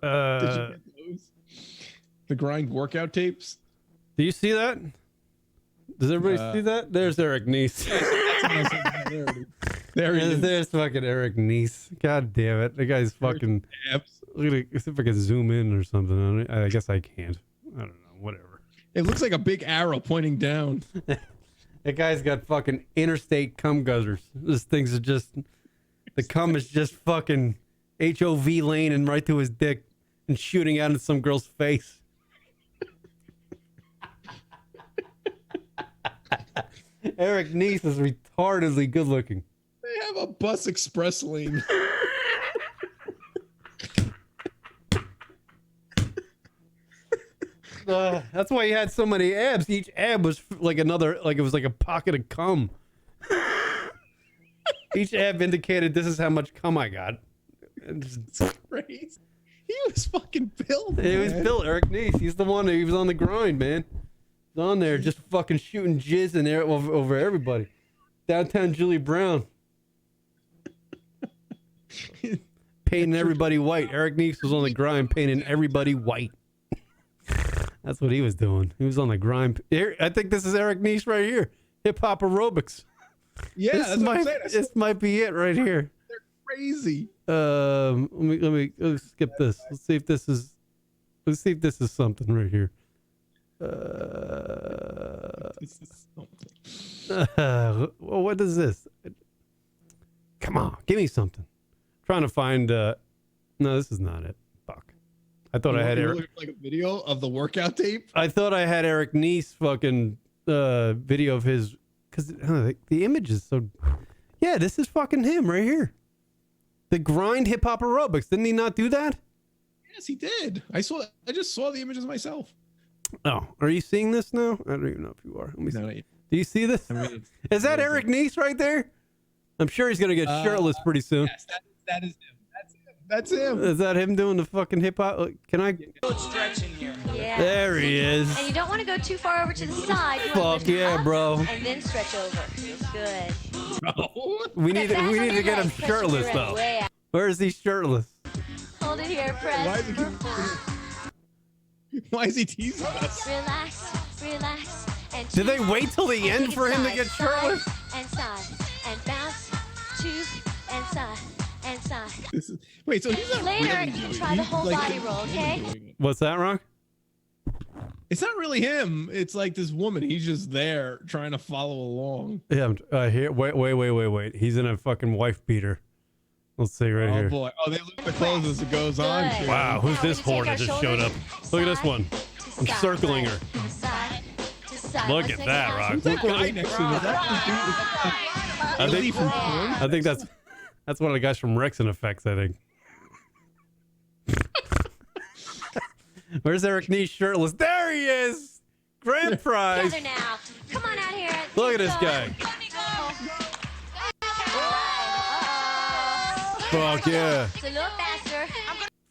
get those? The grind workout tapes. Do you see that? Does everybody see that? There's Eric Neese. There he is. There's fucking Eric Neese. God damn it. The guy's fucking... Look at see if I can zoom in or something. I guess I can't. I don't know. Whatever. It looks like a big arrow pointing down. That guy's got fucking interstate cum guzzers. This thing's just... The cum is just fucking HOV laning right through his dick and shooting out into some girl's face. Eric Neese is retardedly good looking. They have a bus express lane. That's why he had so many abs. Each ab was like another, like it was like a pocket of cum. Each ab indicated this is how much cum I got. It's crazy. He was fucking built. He was built, Eric Neese. He's the one he was on the grind, man. He's on there just fucking shooting jizz in there over everybody. Downtown Julie Brown. Painting everybody white. Eric Neese was on the grind painting everybody white. That's what he was doing. He was on the grind. Here, I think this is Eric Neese right here. Hip hop aerobics. Yeah, that's what I'm saying. This might be it right here. They're crazy. Let's skip this. Let's see if this is something right here. What is this? Come on, give me something. I'm trying to find. No, this is not it. Fuck. I thought I had Eric. Like a video of the workout tape. I thought I had Eric Neese fucking video of his because the image is so. Yeah, this is fucking him right here. The grind hip hop aerobics. Didn't he not do that? Yes, he did. I just saw the images myself. Oh, are you seeing this now? I don't even know if you are. Let me see. No, do you see this? Is that Eric Neese right there? I'm sure he's gonna get shirtless pretty soon. Yes, that is him. That's him. Is that him doing the fucking hip hop? Can I? Stretch in here. Yeah. There he is. And you don't want to go too far over to the side. You Fuck yeah, up bro. And then stretch over. Good. We need to get him shirtless though. Where is he shirtless? Hold it here, press. Why is he teasing us? Relax. And did they wait till the end for him to get shirtless? And side. And bounce. Two. And side. And side. Wait, so he's not Later, really you can try the whole body roll, okay? What's that, Rock? It's not really him. It's like this woman. He's just there trying to follow along. Yeah, here. Wait. He's in a fucking wife beater. Let's see right here. Oh boy. Oh, they look at the clothes as it goes on. Wow, who's this whore that just showed up? Look at this one. I'm circling her. Look at that, Rock. Who's that guy next to him? Is that I think that's one of the guys from Rex and Effects, I think. Where's Eric Neese shirtless? There he is! Grand prize! Now. Come on out here. Look at this guy. Fuck yeah. So look faster.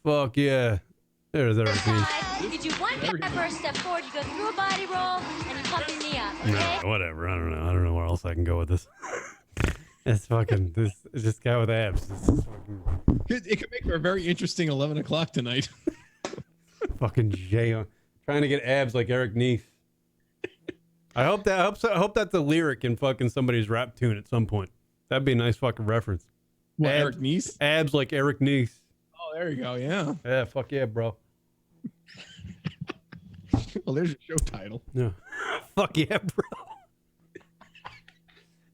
Fuck yeah. There's Eric Neese. You do one first step forward, you go through a body roll, and you pump your knee up, okay? No, whatever. I don't know where else I can go with this. It's fucking this guy with abs. It could make for a very interesting 11 o'clock tonight. Fucking Jay trying to get abs like Eric Neese. I hope that's a lyric in fucking somebody's rap tune at some point. That'd be a nice fucking reference. What, Eric Neese? Abs like Eric Neese. Oh, there you go. Yeah. Yeah. Fuck yeah, bro. Well, there's your show title. Yeah. Fuck yeah, bro.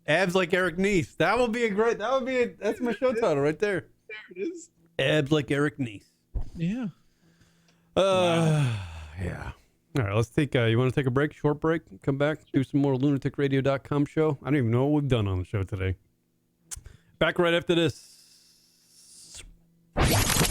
Abs like Eric Neese. That's my show title right there. There it is. Abs like Eric Neese. Yeah. Yeah. All right, let's take you want to take a break, short break, come back, do some more lunaticradio.com show. I don't even know what we've done on the show today. Back right after this.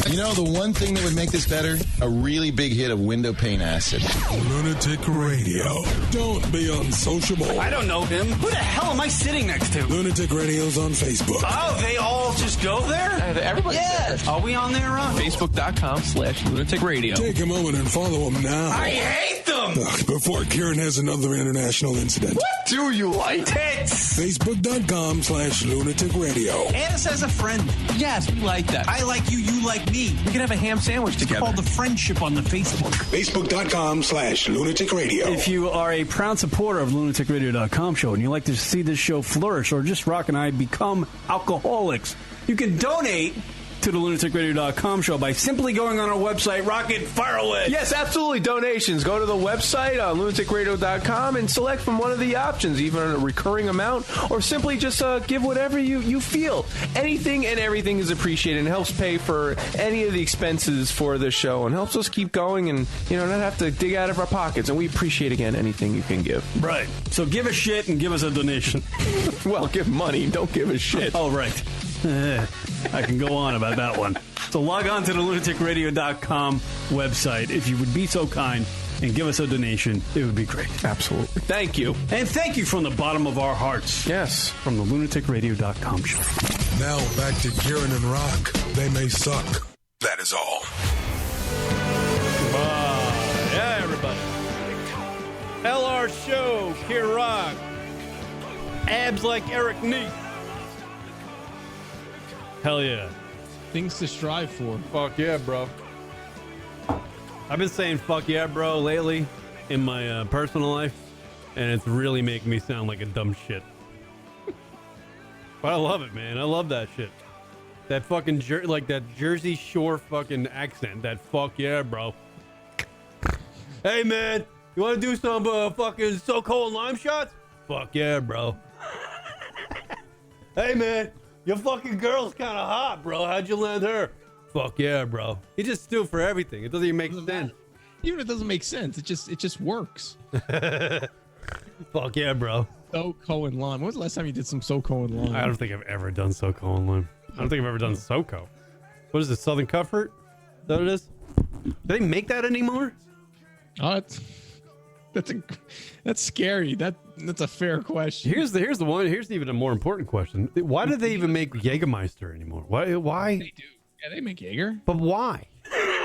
You know, the one thing that would make this better? A really big hit of window pane acid. Lunatic Radio. Don't be unsociable. I don't know him. Who the hell am I sitting next to? Lunatic Radio's on Facebook. Oh, they all just go there? Everybody does. Are we on there, Ron? Facebook.com/lunaticradio. Take a moment and follow them now. I hate them. Before Kieran has another international incident. What do you like? Tits! Facebook.com/lunaticradio. Add us as a friend. Yes, we like that. I like you, you like me. We can have a ham sandwich together. It's called the friendship on the Facebook. Facebook.com/lunaticradio. If you are a proud supporter of LunaticRadio.com show and you like to see this show flourish, or just Rock and I become alcoholics, you can donate to the LunaticRadio.com show by simply going on our website. Rocket, fire away. Yes, absolutely. Donations. Go to the website on LunaticRadio.com and select from one of the options, either a recurring amount or simply just give whatever you feel. Anything and everything is appreciated and helps pay for any of the expenses for the show and helps us keep going and not have to dig out of our pockets. And we appreciate, again, anything you can give. Right. So give a shit and give us a donation. Well, give money. Don't give a shit. Oh, right. I can go on about that one. So log on to the lunaticradio.com website if you would be so kind and give us a donation. It would be great. Absolutely. Thank you. And thank you from the bottom of our hearts. Yes. From the lunaticradio.com show. Now back to Kieran and Rock. They may suck. That is all. Yeah, everybody. LR Show, Kieran Rock. Abs like Eric Neese. Hell yeah. Things to strive for. Fuck yeah, bro. I've been saying fuck yeah, bro, lately in my personal life, and it's really making me sound like a dumb shit. But I love it, man. I love that shit. That fucking, that Jersey Shore fucking accent. That fuck yeah, bro. Hey, man, you want to do some fucking SoCo and lime shots? Fuck yeah, bro. Hey, man. Your fucking girl's kind of hot, bro. How'd you land her? Fuck yeah, bro. He just steal for everything. It doesn't even make sense. Even if it doesn't make sense, it just works. Fuck yeah, bro. SoCo and lime. When was the last time you did some SoCo and lime? I don't think I've ever done SoCo and lime. I don't think I've ever done SoCo. What is it, Southern Comfort? Is that what it is? Do they make that anymore? Oh, that's scary. That's a fair question. Here's the one. Here's even a more important question. Why do they even make Jägermeister anymore? Why? They do. Yeah, they make Jaeger. But why?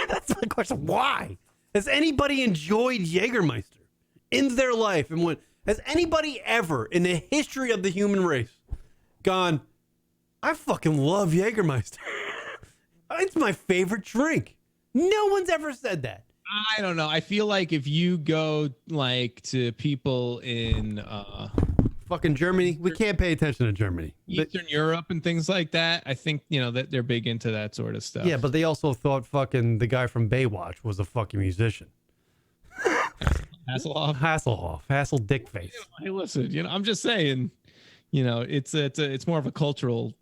That's my question. Why? Has anybody enjoyed Jägermeister in their life? And has anybody ever in the history of the human race gone, I fucking love Jägermeister. It's my favorite drink. No one's ever said that. I don't know. I feel like if you go to people in fucking Germany, we can't pay attention to Germany. Eastern Europe and things like that. I think that they're big into that sort of stuff. Yeah, but they also thought fucking the guy from Baywatch was a fucking musician. Hasselhoff, Hassel Dickface. Hey, listen, I'm just saying, it's more of a cultural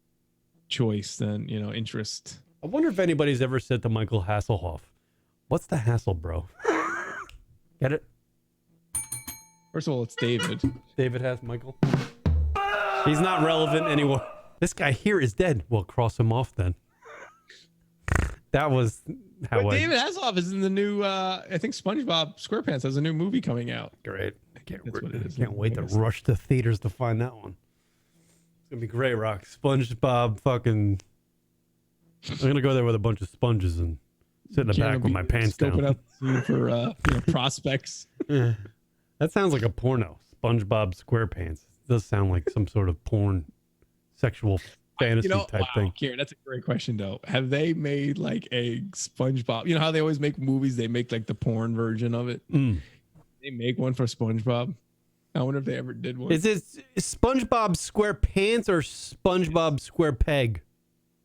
choice than interest. I wonder if anybody's ever said to Michael Hasselhoff, what's the hassle, bro? Get it? First of all, it's David. David has Michael. He's not relevant anymore. This guy here is dead. Well, cross him off then. That was how David Hasselhoff is in the new, I think SpongeBob SquarePants has a new movie coming out. Great. I can't wait to rush to theaters to find that one. It's going to be great, Rock. SpongeBob fucking... I'm going to go there with a bunch of sponges and sit in the back with my pants down. Up for prospects. Yeah. That sounds like a porno. SpongeBob SquarePants. It does sound like some sort of porn, sexual fantasy type thing. Kieran, that's a great question, though. Have they made like a SpongeBob? You know how they always make movies? They make like the porn version of it. They make one for SpongeBob. I wonder if they ever did one. Is it SpongeBob SquarePants or SpongeBob SquarePeg?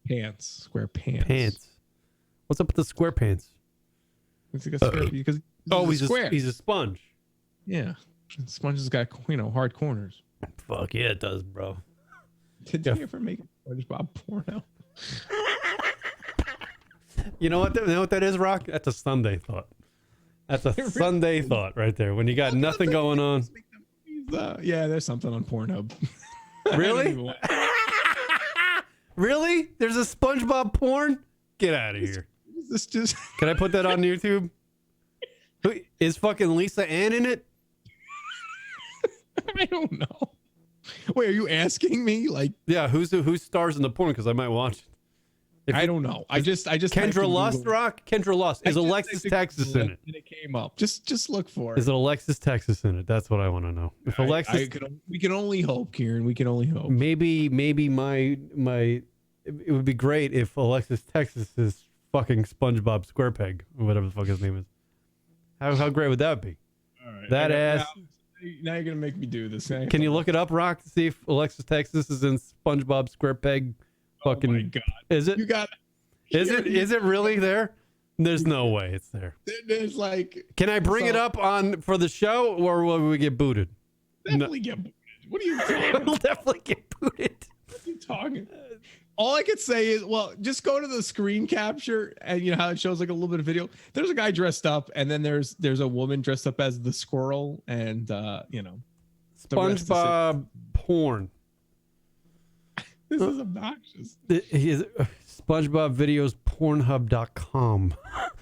Pants. Square pants. Pants. What's up with the square pants? It's like a square because he's a square. He's a sponge. Yeah, sponge has got hard corners. Fuck yeah, it does, bro. Did they ever make a SpongeBob porno? You know what that is, Rock? That's a Sunday thought. That's a Sunday thought right there. When you got nothing going on. Yeah, there's something on Pornhub. Really? Really? There's a SpongeBob porn? Get out of here. This just... Can I put that on YouTube? Is fucking Lisa Ann in it? I don't know. Wait, are you asking me? Like, yeah, who stars in the porn? Because I might watch it. I don't know. I just Kendra Lust, Google. Rock. Kendra Lust. Is Alexis Texas in it? And it came up. Just look for it. Is it Alexis Texas in it? That's what I want to know. If Alexis, we can only hope, Kieran. We can only hope. Maybe my it would be great if Alexis Texas is fucking SpongeBob SquarePeg or whatever the fuck his name is. How great would that be? All right. That ass. Now you're gonna make me do this. Can you look it up, Rock, to see if Alexis Texas is in SpongeBob SquarePeg? Fucking. Oh my God. Is it? You got it. Is it really there? There's no way it's there. There's like. Can I bring it up on for the show, or will we get booted? Definitely get booted. What are you talking? We'll definitely get booted. What are you talking? All I could say is, well, just go to the screen capture, and you know how it shows like a little bit of video. There's a guy dressed up, and then there's a woman dressed up as the squirrel, and you know, SpongeBob porn. This is obnoxious. SpongeBob videos Pornhub.com.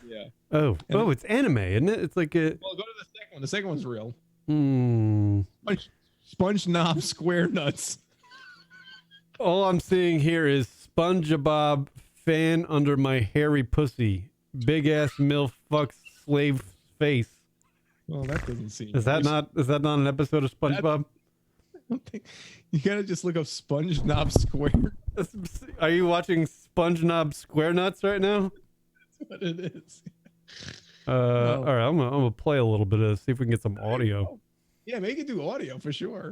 Yeah. Oh, it's anime, isn't it? It's like a. Well, go to the second one. The second one's real. Sponge Knob Square Nuts. All I'm seeing here is SpongeBob fan under my hairy pussy. Big ass MILF fucks slave face. Well, that doesn't seem. Is that not an episode of SpongeBob? I don't think you gotta just look up Sponge Knob Square. Are you watching Sponge Knob Square Nuts right now? That's what it is. All right, I'm gonna play a little bit of this, see if we can get some audio. Yeah, make it do audio for sure.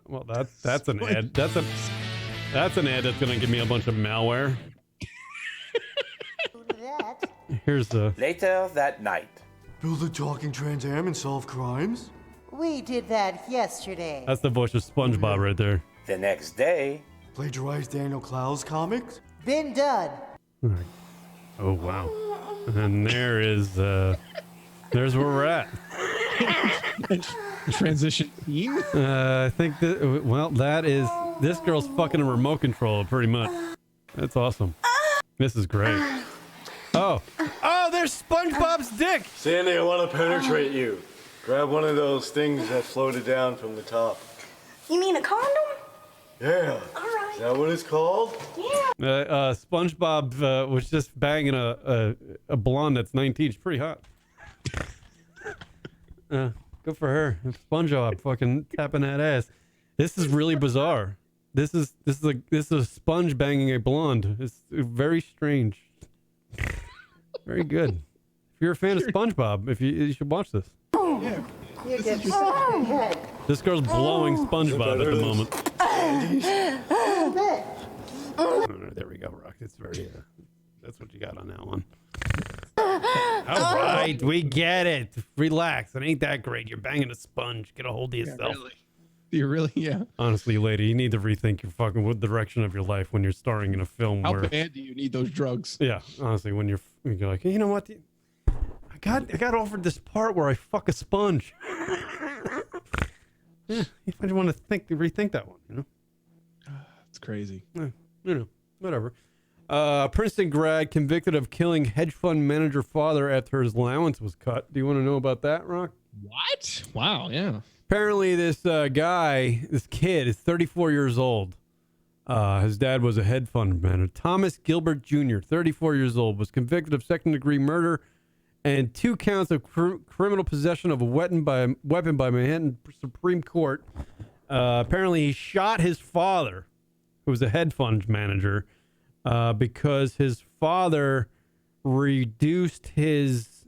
Well, that's an ad. That's an ad that's gonna give me a bunch of malware. Here's the. Later that night. Build a talking Trans Am and solve crimes? We did that yesterday. That's the voice of SpongeBob right there. The next day. Plagiarize Daniel Clow's comics? Been done. Oh wow. And there's where we're at. Transition theme? I think that is this girl's fucking a remote control pretty much. That's awesome. This is great. Oh, there's SpongeBob's dick. Sandy, I want to penetrate you. Grab one of those things that floated down from the top. You mean a condom? Yeah. All right. Is that what it's called? Yeah. SpongeBob was just banging a blonde that's 19. She's pretty hot. Good for her. SpongeBob fucking tapping that ass. This is really bizarre. This is a sponge banging a blonde. It's very strange. Very good. If you're a fan of SpongeBob, you should watch this. Yeah. You get so good. This girl's blowing SpongeBob at the moment. There we go, Rock. It's very. That's what you got on that one. All right, we get it. Relax. It ain't that great. You're banging a sponge. Get a hold of yourself. Really? You really? Yeah. Honestly, lady, you need to rethink your fucking direction of your life when you're starring in a film. How bad do you need those drugs? Yeah, honestly, when you're like, you know what? I got offered this part where I fuck a sponge. Yeah, you might want to rethink that one. You know. It's crazy. Whatever. Princeton grad convicted of killing hedge fund manager father after his allowance was cut. Do you want to know about that, Rock? What? Wow, yeah. Apparently this kid is 34 years old. His dad was a hedge fund manager. Thomas Gilbert Jr., 34 years old, was convicted of second-degree murder and 2 counts of criminal possession of a weapon by Manhattan Supreme Court. Apparently he shot his father, who was a hedge fund manager, because his father reduced his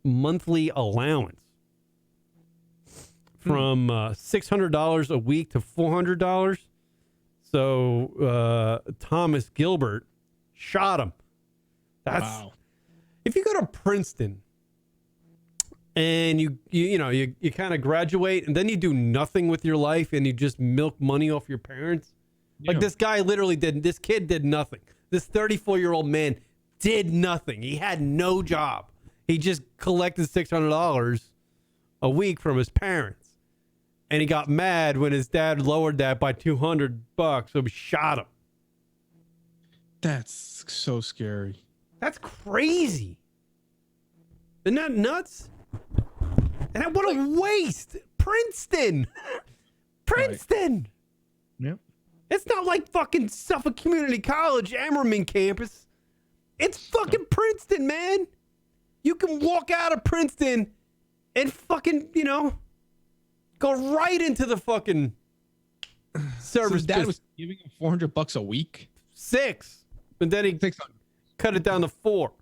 monthly allowance from $600 a week to $400. So Thomas Gilbert shot him. Wow. If you go to Princeton and you kind of graduate and then you do nothing with your life and you just milk money off your parents. Yeah. Like this guy literally this kid did nothing. This 34-year-old man did nothing. He had no job. He just collected $600 a week from his parents. And he got mad when his dad lowered that by $200, so he shot him. That's so scary. That's crazy. Isn't that nuts? And what a waste. Princeton. Yep. It's not like fucking Suffolk Community College, Ammerman campus. It's fucking Princeton, man. You can walk out of Princeton and fucking, go right into the fucking service. So Dad was giving him $400 a week? 6. And then he cut it down to 4.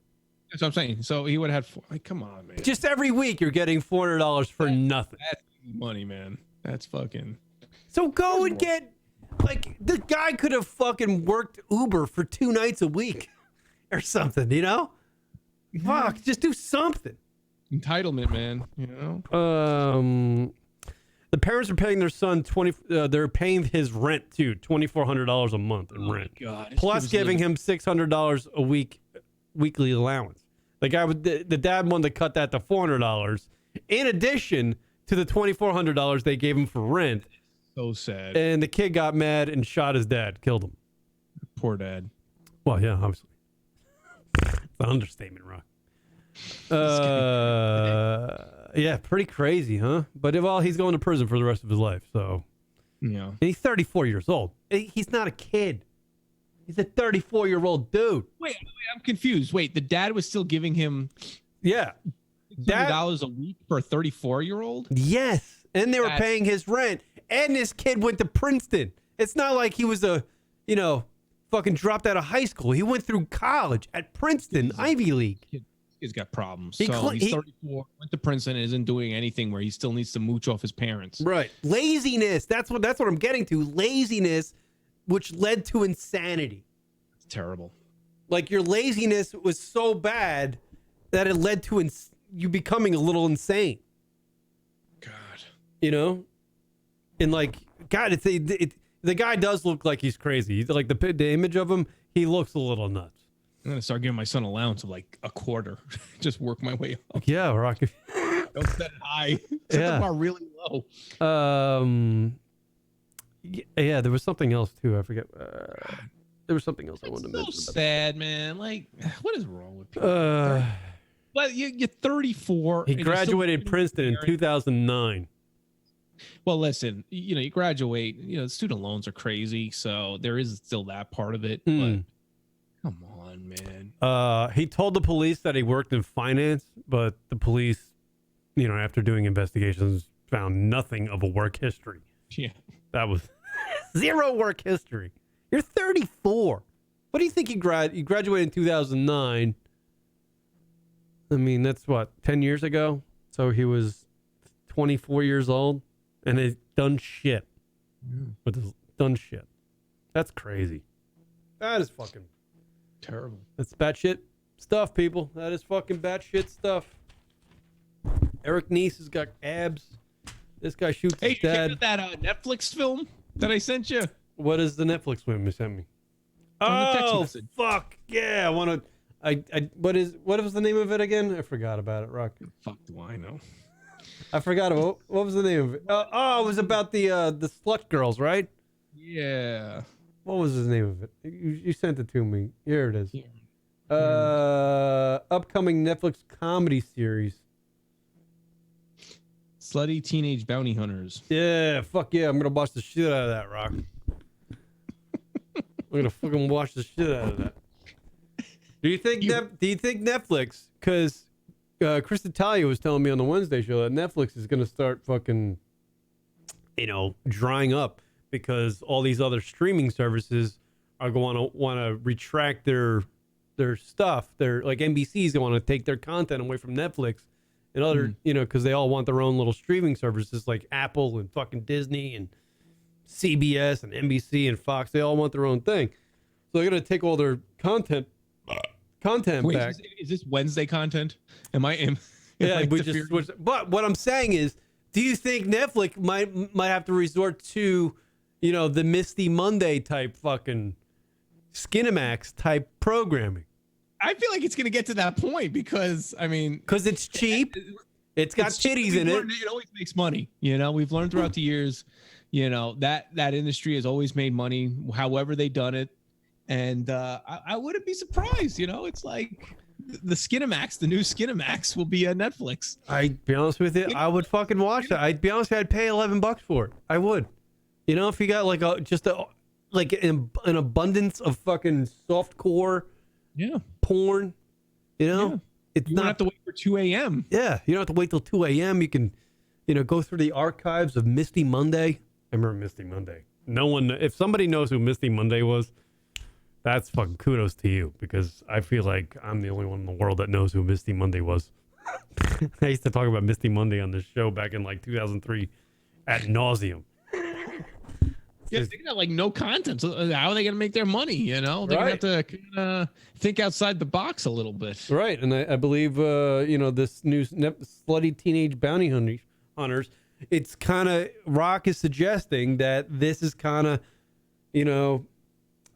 That's what I'm saying. So he would have had 4. Like, come on, man. Just every week you're getting $400 for nothing. That's money, man. That's fucking. So go and get, like, the guy could have fucking worked Uber for 2 nights a week or something, Fuck, just do something. Entitlement, man. The parents are paying their son they're paying his rent too, $2,400 a month in rent. God. Plus giving him $600 a week weekly allowance. The guy with the dad wanted to cut that to $400 in addition to the $2,400 they gave him for rent. So sad. And the kid got mad and shot his dad, killed him. Poor dad. Well, yeah, obviously. It's an understatement, Rock. Yeah, pretty crazy, huh? But he's going to prison for the rest of his life, so. Yeah. And he's 34 years old. He's not a kid. He's a 34-year-old dude. Wait, I'm confused. Wait, the dad was still giving him $600 a week for a 34-year-old? Yes. And they were paying his rent. And this kid went to Princeton. It's not like he was fucking dropped out of high school. He went through college at Princeton, Ivy League. He's got problems. He's 34, went to Princeton, and isn't doing anything where he still needs to mooch off his parents. Right. Laziness. That's what I'm getting to. Laziness, which led to insanity. It's terrible. Like your laziness was so bad that it led to you becoming a little insane. God. And like, God, the guy does look like he's crazy. Like the image of him, he looks a little nuts. I'm going to start giving my son allowance of like a quarter. Just work my way up. Yeah, Rocky. Don't set it high. Set the bar really low. Yeah, there was something else too. I forget. There was something else I wanted to mention. So sad, man. Like, what is wrong with people? But you're 34. He graduated Princeton in 2009. Well, listen, you graduate, student loans are crazy. So there is still that part of it. But come on, man. He told the police that he worked in finance, but the police, after doing investigations, found nothing of a work history. Yeah. That was zero work history. You're 34. What do you think you graduated in 2009? I mean, that's what, 10 years ago? So he was 24 years old and he's done shit. With his done shit. That's crazy. That is fucking terrible. That's batshit stuff, people. That is fucking batshit stuff. Eric Neese has got abs. This guy shoots his dad. Check out that Netflix film that I sent you. What is the Netflix film you sent me? Fuck yeah! I want to. What was the name of it again? I forgot about it. Rock. Fuck do I know? I forgot about what was the name of it. It was about the slut girls, right? Yeah. What was the name of it? You sent it to me. Here it is. Upcoming Netflix comedy series. Slutty Teenage Bounty Hunters. Yeah, fuck yeah. I'm going to watch the shit out of that, Rock. I'm going to fucking watch the shit out of that. Do you think Netflix, because Chris Italia was telling me on the Wednesday show that Netflix is going to start fucking, drying up because all these other streaming services are going to want to retract their stuff. They're like NBC's going to take their content away from Netflix. And other, because they all want their own little streaming services like Apple and fucking Disney and CBS and NBC and Fox. They all want their own thing. So they're going to take all their content Wait, back. Is this Wednesday content? Yeah, we just switched. But what I'm saying is, do you think Netflix might have to resort to, the Misty Monday type fucking Skinamax type programming? I feel like it's going to get to that point because it's cheap. It's got titties in it. It always makes money. We've learned throughout the years, that industry has always made money, however they done it. And I wouldn't be surprised. It's like the Skinamax, the new Skinamax will be on Netflix. I'd be honest with you. I would fucking watch that. I'd be honest with you. I'd pay $11 for it. I would. If you got like like an abundance of fucking softcore porn. You know, you don't have to wait for 2 a.m. Yeah, you don't have to wait till 2 a.m. You can, go through the archives of Misty Monday. I remember Misty Monday. No one, if somebody knows who Misty Monday was, that's fucking kudos to you, because I feel like I'm the only one in the world that knows who Misty Monday was. I used to talk about Misty Monday on this show back in like 2003 ad nauseum. Yeah, they got like no content. So how are they going to make their money? They're going to have to think outside the box a little bit. Right. And I believe, this new slutty teenage bounty hunters, it's kind of, Rock is suggesting that this is kind of,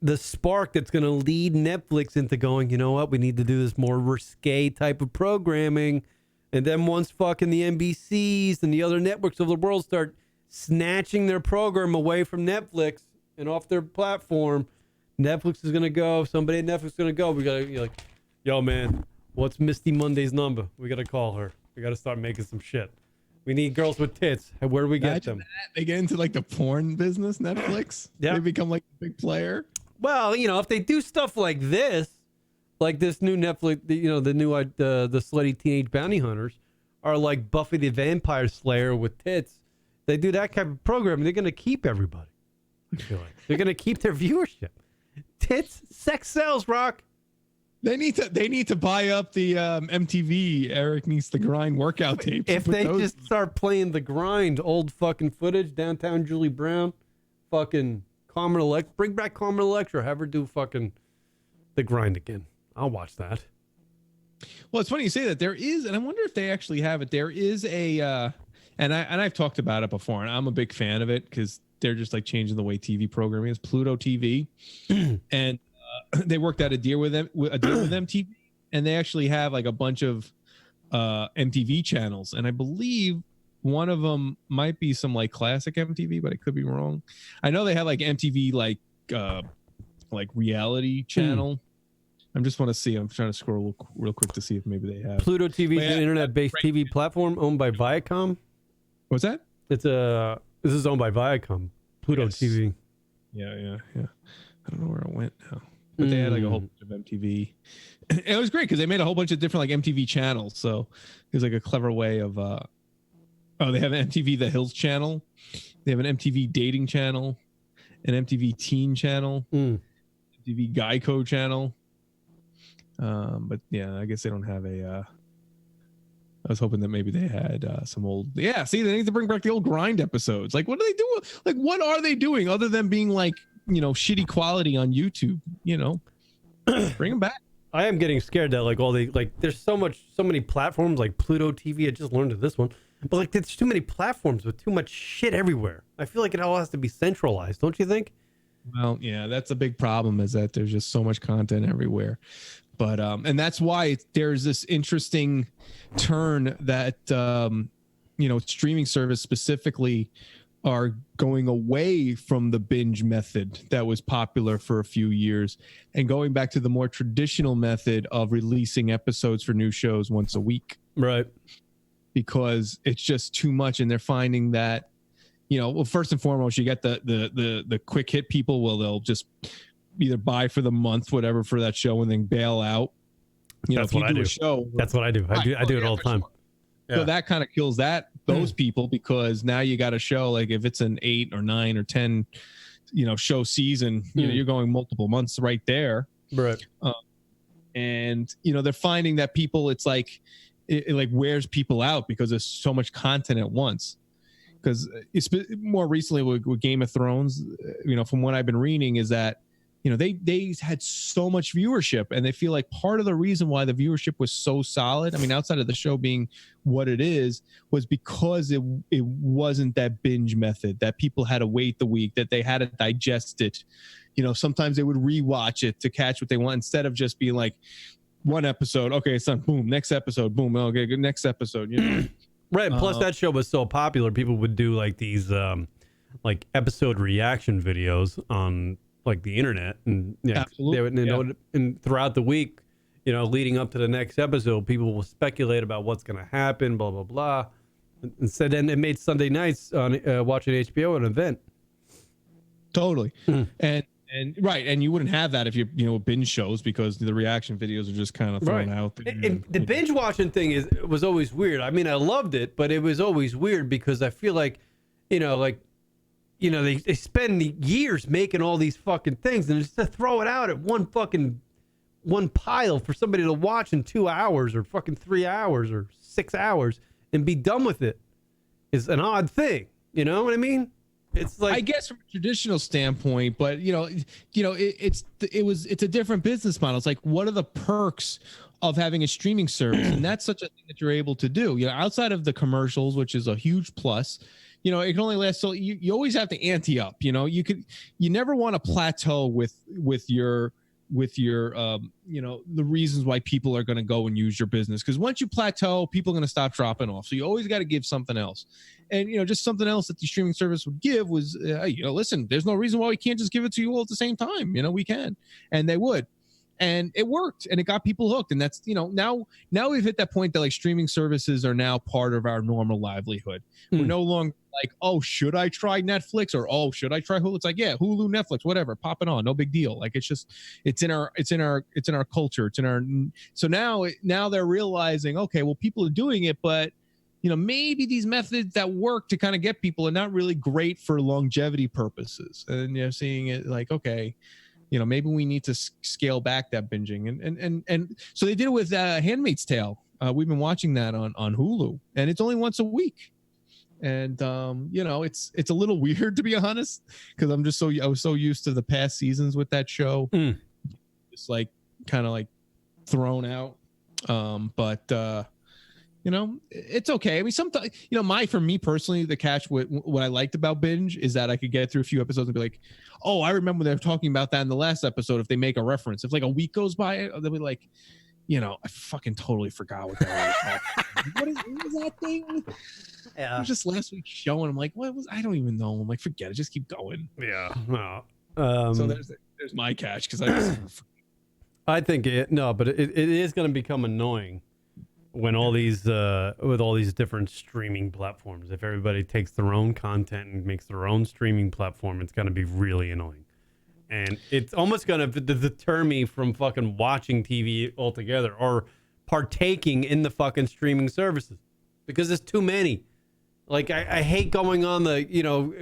the spark that's going to lead Netflix into going, you know what, we need to do this more risque type of programming. And then once fucking the NBCs and the other networks of the world start snatching their program away from Netflix and off their platform, Netflix is going to go, somebody at Netflix is going to go, we got to, like, yo, man, what's Misty Monday's number? We got to call her. We got to start making some shit. We need girls with tits. Where do we get them? They get into like the porn business, Netflix. Yeah. They become like a big player. Well, if they do stuff like this new Netflix, the new the slutty teenage bounty hunters are like Buffy the Vampire Slayer with tits. They do that kind of program, they're going to keep everybody. I feel like they're going to keep their viewership. Tits, sex sells, Rock. They need to buy up the MTV Eric Neese The Grind workout tapes. If they just start playing The Grind, old fucking footage, Downtown Julie Brown, fucking Carmen Electra, bring back Carmen Electra, have her do fucking The Grind again. I'll watch that. Well, it's funny you say that. There is, and I wonder if they actually have it. There is a, and I've talked about it before, and I'm a big fan of it because they're just like changing the way TV programming is. Pluto TV, and they worked out a deal with MTV, and they actually have like a bunch of MTV channels, and I believe one of them might be some like classic MTV, but I could be wrong. I know they have like MTV like reality channel. I just want to see. I'm trying to scroll real quick to see if maybe they have. Pluto TV is an internet-based TV platform owned by Viacom. What's that? This is owned by Viacom. Pluto TV. Yeah. I don't know where it went now, but they had like a whole bunch of MTV. It was great because they made a whole bunch of different like MTV channels. So it was like a clever way of. They have an MTV The Hills channel. They have an MTV Dating channel, an MTV Teen channel, MTV Geico channel. But yeah, I guess they don't have a. I was hoping that maybe they had some old. Yeah, see, they need to bring back the old Grind episodes. Like, what are they doing? Like, what are they doing other than being like, shitty quality on YouTube? Bring them back. I am getting scared that there's so many platforms like Pluto TV. I just learned of this one, but like there's too many platforms with too much shit everywhere. I feel like it all has to be centralized, don't you think? Well, yeah, that's a big problem, is that there's just so much content everywhere. But and that's why there's this interesting turn that streaming service specifically are going away from the binge method that was popular for a few years and going back to the more traditional method of releasing episodes for new shows once a week. Right. Because it's just too much, and they're finding that, well, first and foremost, you get the quick hit people. Well, they'll just either buy for the month, whatever, for that show, and then bail out. That's what I do. That's what I do. I do it all the time. So that kind of kills those people, because now you got a show, like if it's an 8 or 9 or 10, show season, you're going multiple months right there. Right. And, they're finding that people, it's like, it wears people out because there's so much content at once. Because it's more recently with Game of Thrones, from what I've been reading, is that, they had so much viewership, and they feel like part of the reason why the viewership was so solid, I mean, outside of the show being what it is, was because it wasn't that binge method, that people had to wait the week, that they had to digest it. Sometimes they would rewatch it to catch what they want, instead of just being like, one episode, okay, it's done, boom, next episode, boom, okay, good, next episode, Right. Plus, that show was so popular, people would do like these like episode reaction videos on like the internet, and absolutely. And throughout the week, leading up to the next episode, people will speculate about what's going to happen, blah blah blah. And so then it made Sunday nights on watching HBO an event. Totally. And right, and you wouldn't have that if you binge shows, because the reaction videos are just kind of thrown out there. And the binge watching thing was always weird. I mean, I loved it, but it was always weird because I feel like, they spend years making all these fucking things, and just to throw it out at one pile for somebody to watch in 2 hours or fucking 3 hours or 6 hours and be done with it is an odd thing. You know what I mean? It's like, I guess from a traditional standpoint, but it's a different business model. It's like, what are the perks of having a streaming service? And that's such a thing that you're able to do. Outside of the commercials, which is a huge plus. It can only last so you always have to ante up. You never want to plateau with your the reasons why people are going to go and use your business, because once you plateau, people are going to stop dropping off. So you always got to give something else. And just something else that the streaming service would give was listen, there's no reason why we can't just give it to you all at the same time. We can. And they would. And it worked, and it got people hooked. And that's, now we've hit that point that like streaming services are now part of our normal livelihood. We're no longer like, oh, should I try Netflix, or oh, should I try Hulu? It's like, yeah, Hulu, Netflix, whatever, pop it on, no big deal. Like, it's in our culture. So now they're realizing, okay, well, people are doing it, but maybe these methods that work to kind of get people are not really great for longevity purposes. And you're seeing it like, okay, maybe we need to scale back that binging. And so they did it with Handmaid's Tale. We've been watching that on Hulu, and it's only once a week. And it's a little weird, to be honest, because I was so used to the past seasons with that show. Just like kind of like thrown out. But it's okay. I mean, sometimes, for me personally, the catch, what I liked about binge is that I could get through a few episodes and be like, oh, I remember they were talking about that in the last episode. If they make a reference, if like a week goes by, they'll be like, I fucking totally forgot what that was. What is that thing? Yeah. It was just last week's show, and I'm like, I don't even know. I'm like, forget it. Just keep going. Yeah. So there's my catch, because I think but it is going to become annoying when all these with all these different streaming platforms. If everybody takes their own content and makes their own streaming platform, it's going to be really annoying. And it's almost going to deter me from fucking watching TV altogether or partaking in the fucking streaming services, because there's too many. Like, I hate going on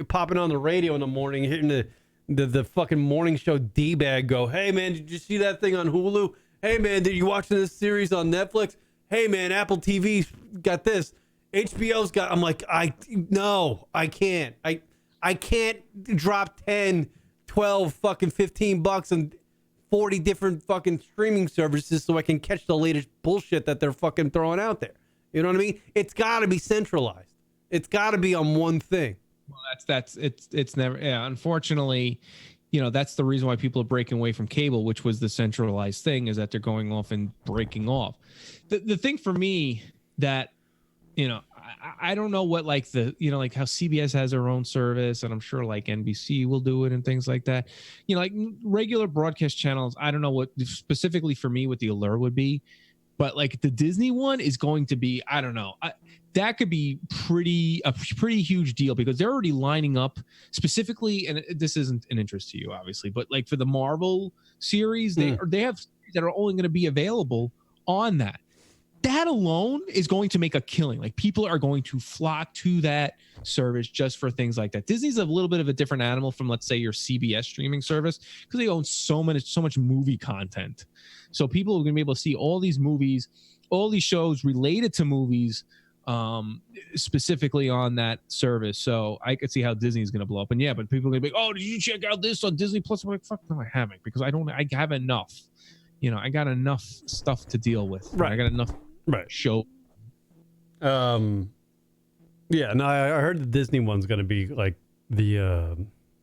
popping on the radio in the morning, hitting the fucking morning show D-bag go, hey, man, did you see that thing on Hulu? Hey, man, did you watch this series on Netflix? Hey, man, Apple TV's got this. HBO's got... I'm like, no, I can't. I can't drop 10, 12, fucking $15 on 40 different fucking streaming services so I can catch the latest bullshit that they're fucking throwing out there. You know what I mean? It's got to be centralized. It's got to be on one thing. Well, it's never. Yeah, unfortunately, that's the reason why people are breaking away from cable, which was the centralized thing, is that they're going off and breaking off. The thing for me that, I don't know what, like, like how CBS has their own service, and I'm sure like NBC will do it and things like that. Like regular broadcast channels, I don't know what specifically for me what the allure would be, but like the Disney one is going to be, I don't know. That could be a pretty huge deal, because they're already lining up specifically, and this isn't an interest to you, obviously, but like for the Marvel series, they have series that are only going to be available on that. That alone is going to make a killing. Like, people are going to flock to that service just for things like that. Disney's a little bit of a different animal from, let's say, your CBS streaming service, because they own so much movie content. So people are going to be able to see all these movies, all these shows related to movies, specifically on that service. So I could see how Disney's going to blow up. And yeah, but people are going to be like, oh, did you check out this on Disney Plus? I'm like, fuck no, I haven't, because I have enough. I got enough stuff to deal with. Right. I got enough show. Yeah, no, I heard the Disney one's going to be like the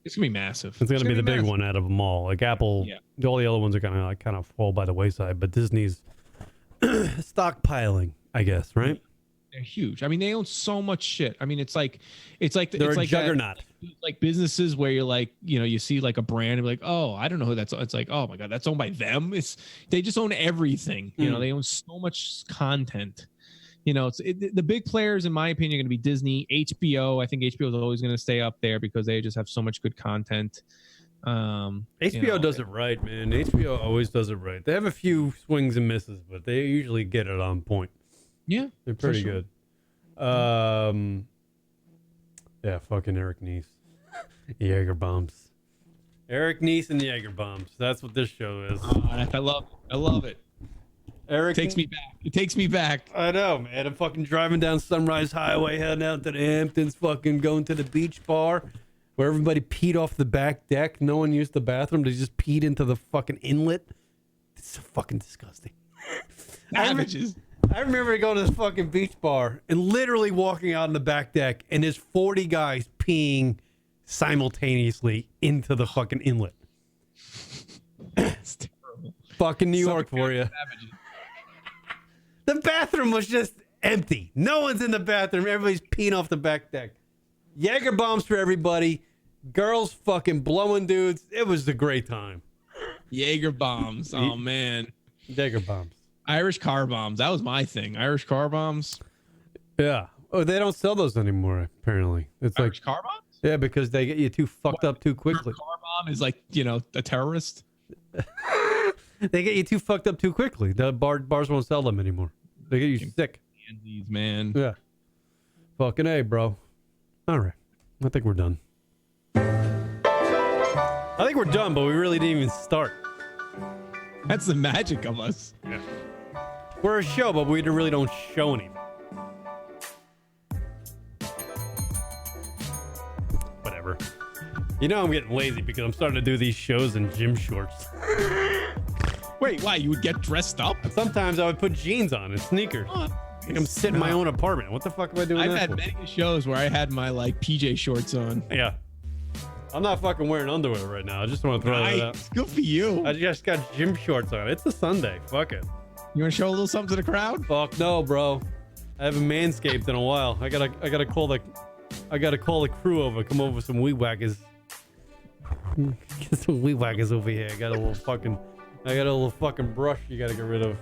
it's gonna be massive. It's gonna be the big one out of them all. Like Apple, all the other ones are gonna kind of fall by the wayside, but Disney's stockpiling, I guess, right? They're huge. I mean, they own so much shit. I mean, it's like they're a juggernaut. Like businesses where you're like, you see like a brand and you're like, oh, I don't know who that's. It's like, oh my god, that's owned by them. They just own everything. They own so much content. the big players, in my opinion, are going to be Disney, HBO. I think HBO is always going to stay up there because they just have so much good content. HBO does it right, man. HBO always does it right. They have a few swings and misses, but they usually get it on point. Yeah, they're pretty good. Yeah, fucking Eric Neese. Jaeger bombs. Eric Neese and Jaeger bombs. That's what this show is. I love it. Eric takes me back. It takes me back. I know, man. I'm fucking driving down Sunrise Highway, heading out to the Hamptons, fucking going to the beach bar where everybody peed off the back deck. No one used the bathroom. They just peed into the fucking inlet. It's so fucking disgusting. Savages. I remember going to this fucking beach bar and literally walking out on the back deck, and there's 40 guys peeing simultaneously into the fucking inlet. It's terrible. Fucking New York for you. The bathroom was just empty. No one's in the bathroom. Everybody's peeing off the back deck. Jaeger bombs for everybody. Girls fucking blowing dudes. It was a great time. Jaeger bombs. Oh, man. Jaeger bombs. Irish car bombs. That was my thing. Irish car bombs. Yeah. Oh, they don't sell those anymore, apparently. It's Irish like car bombs? Yeah, because they get you too fucked up too quickly. Car bomb is like, a terrorist. They get you too fucked up too quickly. The bars won't sell them anymore. They get you sick. Candies, man. Yeah. Fucking A, bro. All right. I think we're done. I think we're done, but we really didn't even start. That's the magic of us. Yeah. We're a show, but we really don't show anything. Whatever. I'm getting lazy because I'm starting to do these shows in gym shorts. Wait, why? You would get dressed up? Sometimes I would put jeans on and sneakers. I'm sitting in my own apartment. What the fuck am I doing? I've had many shows where I had my PJ shorts on. Yeah. I'm not fucking wearing underwear right now. I just want to throw that out. Good for you. I just got gym shorts on. It's a Sunday. Fuck it. You want to show a little something to the crowd? Fuck no, bro. I haven't manscaped in a while. I gotta call the crew over. Come over with some weed whackers. Get some weed whackers over here. I got a little fucking brush you gotta get rid of.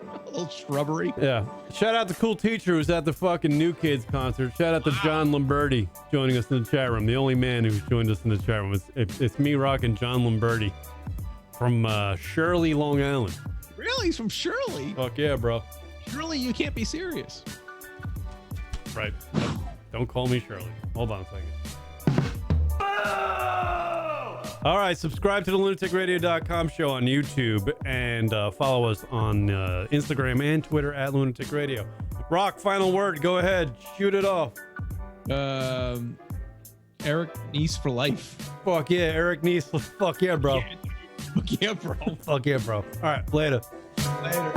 A little shrubbery. Yeah. Shout out to Cool Teacher who's at the fucking New Kids concert. Shout out to John Lamberti joining us in the chat room. The only man who's joined us in the chat room. It's me, Rock, and John Lamberti from Shirley, Long Island. Really? He's from Shirley? Fuck yeah, bro. Shirley, you can't be serious. Right. Don't call me Shirley. Hold on a second. All right, subscribe to the LunaticRadio.com show on YouTube and follow us on Instagram and Twitter at Lunatic Radio. Rock, final word. Go ahead. Shoot it off. Eric Neese for life. Fuck yeah, Eric Neese. Fuck yeah, bro. Fuck yeah, bro. Fuck yeah, bro. All right, later. Later.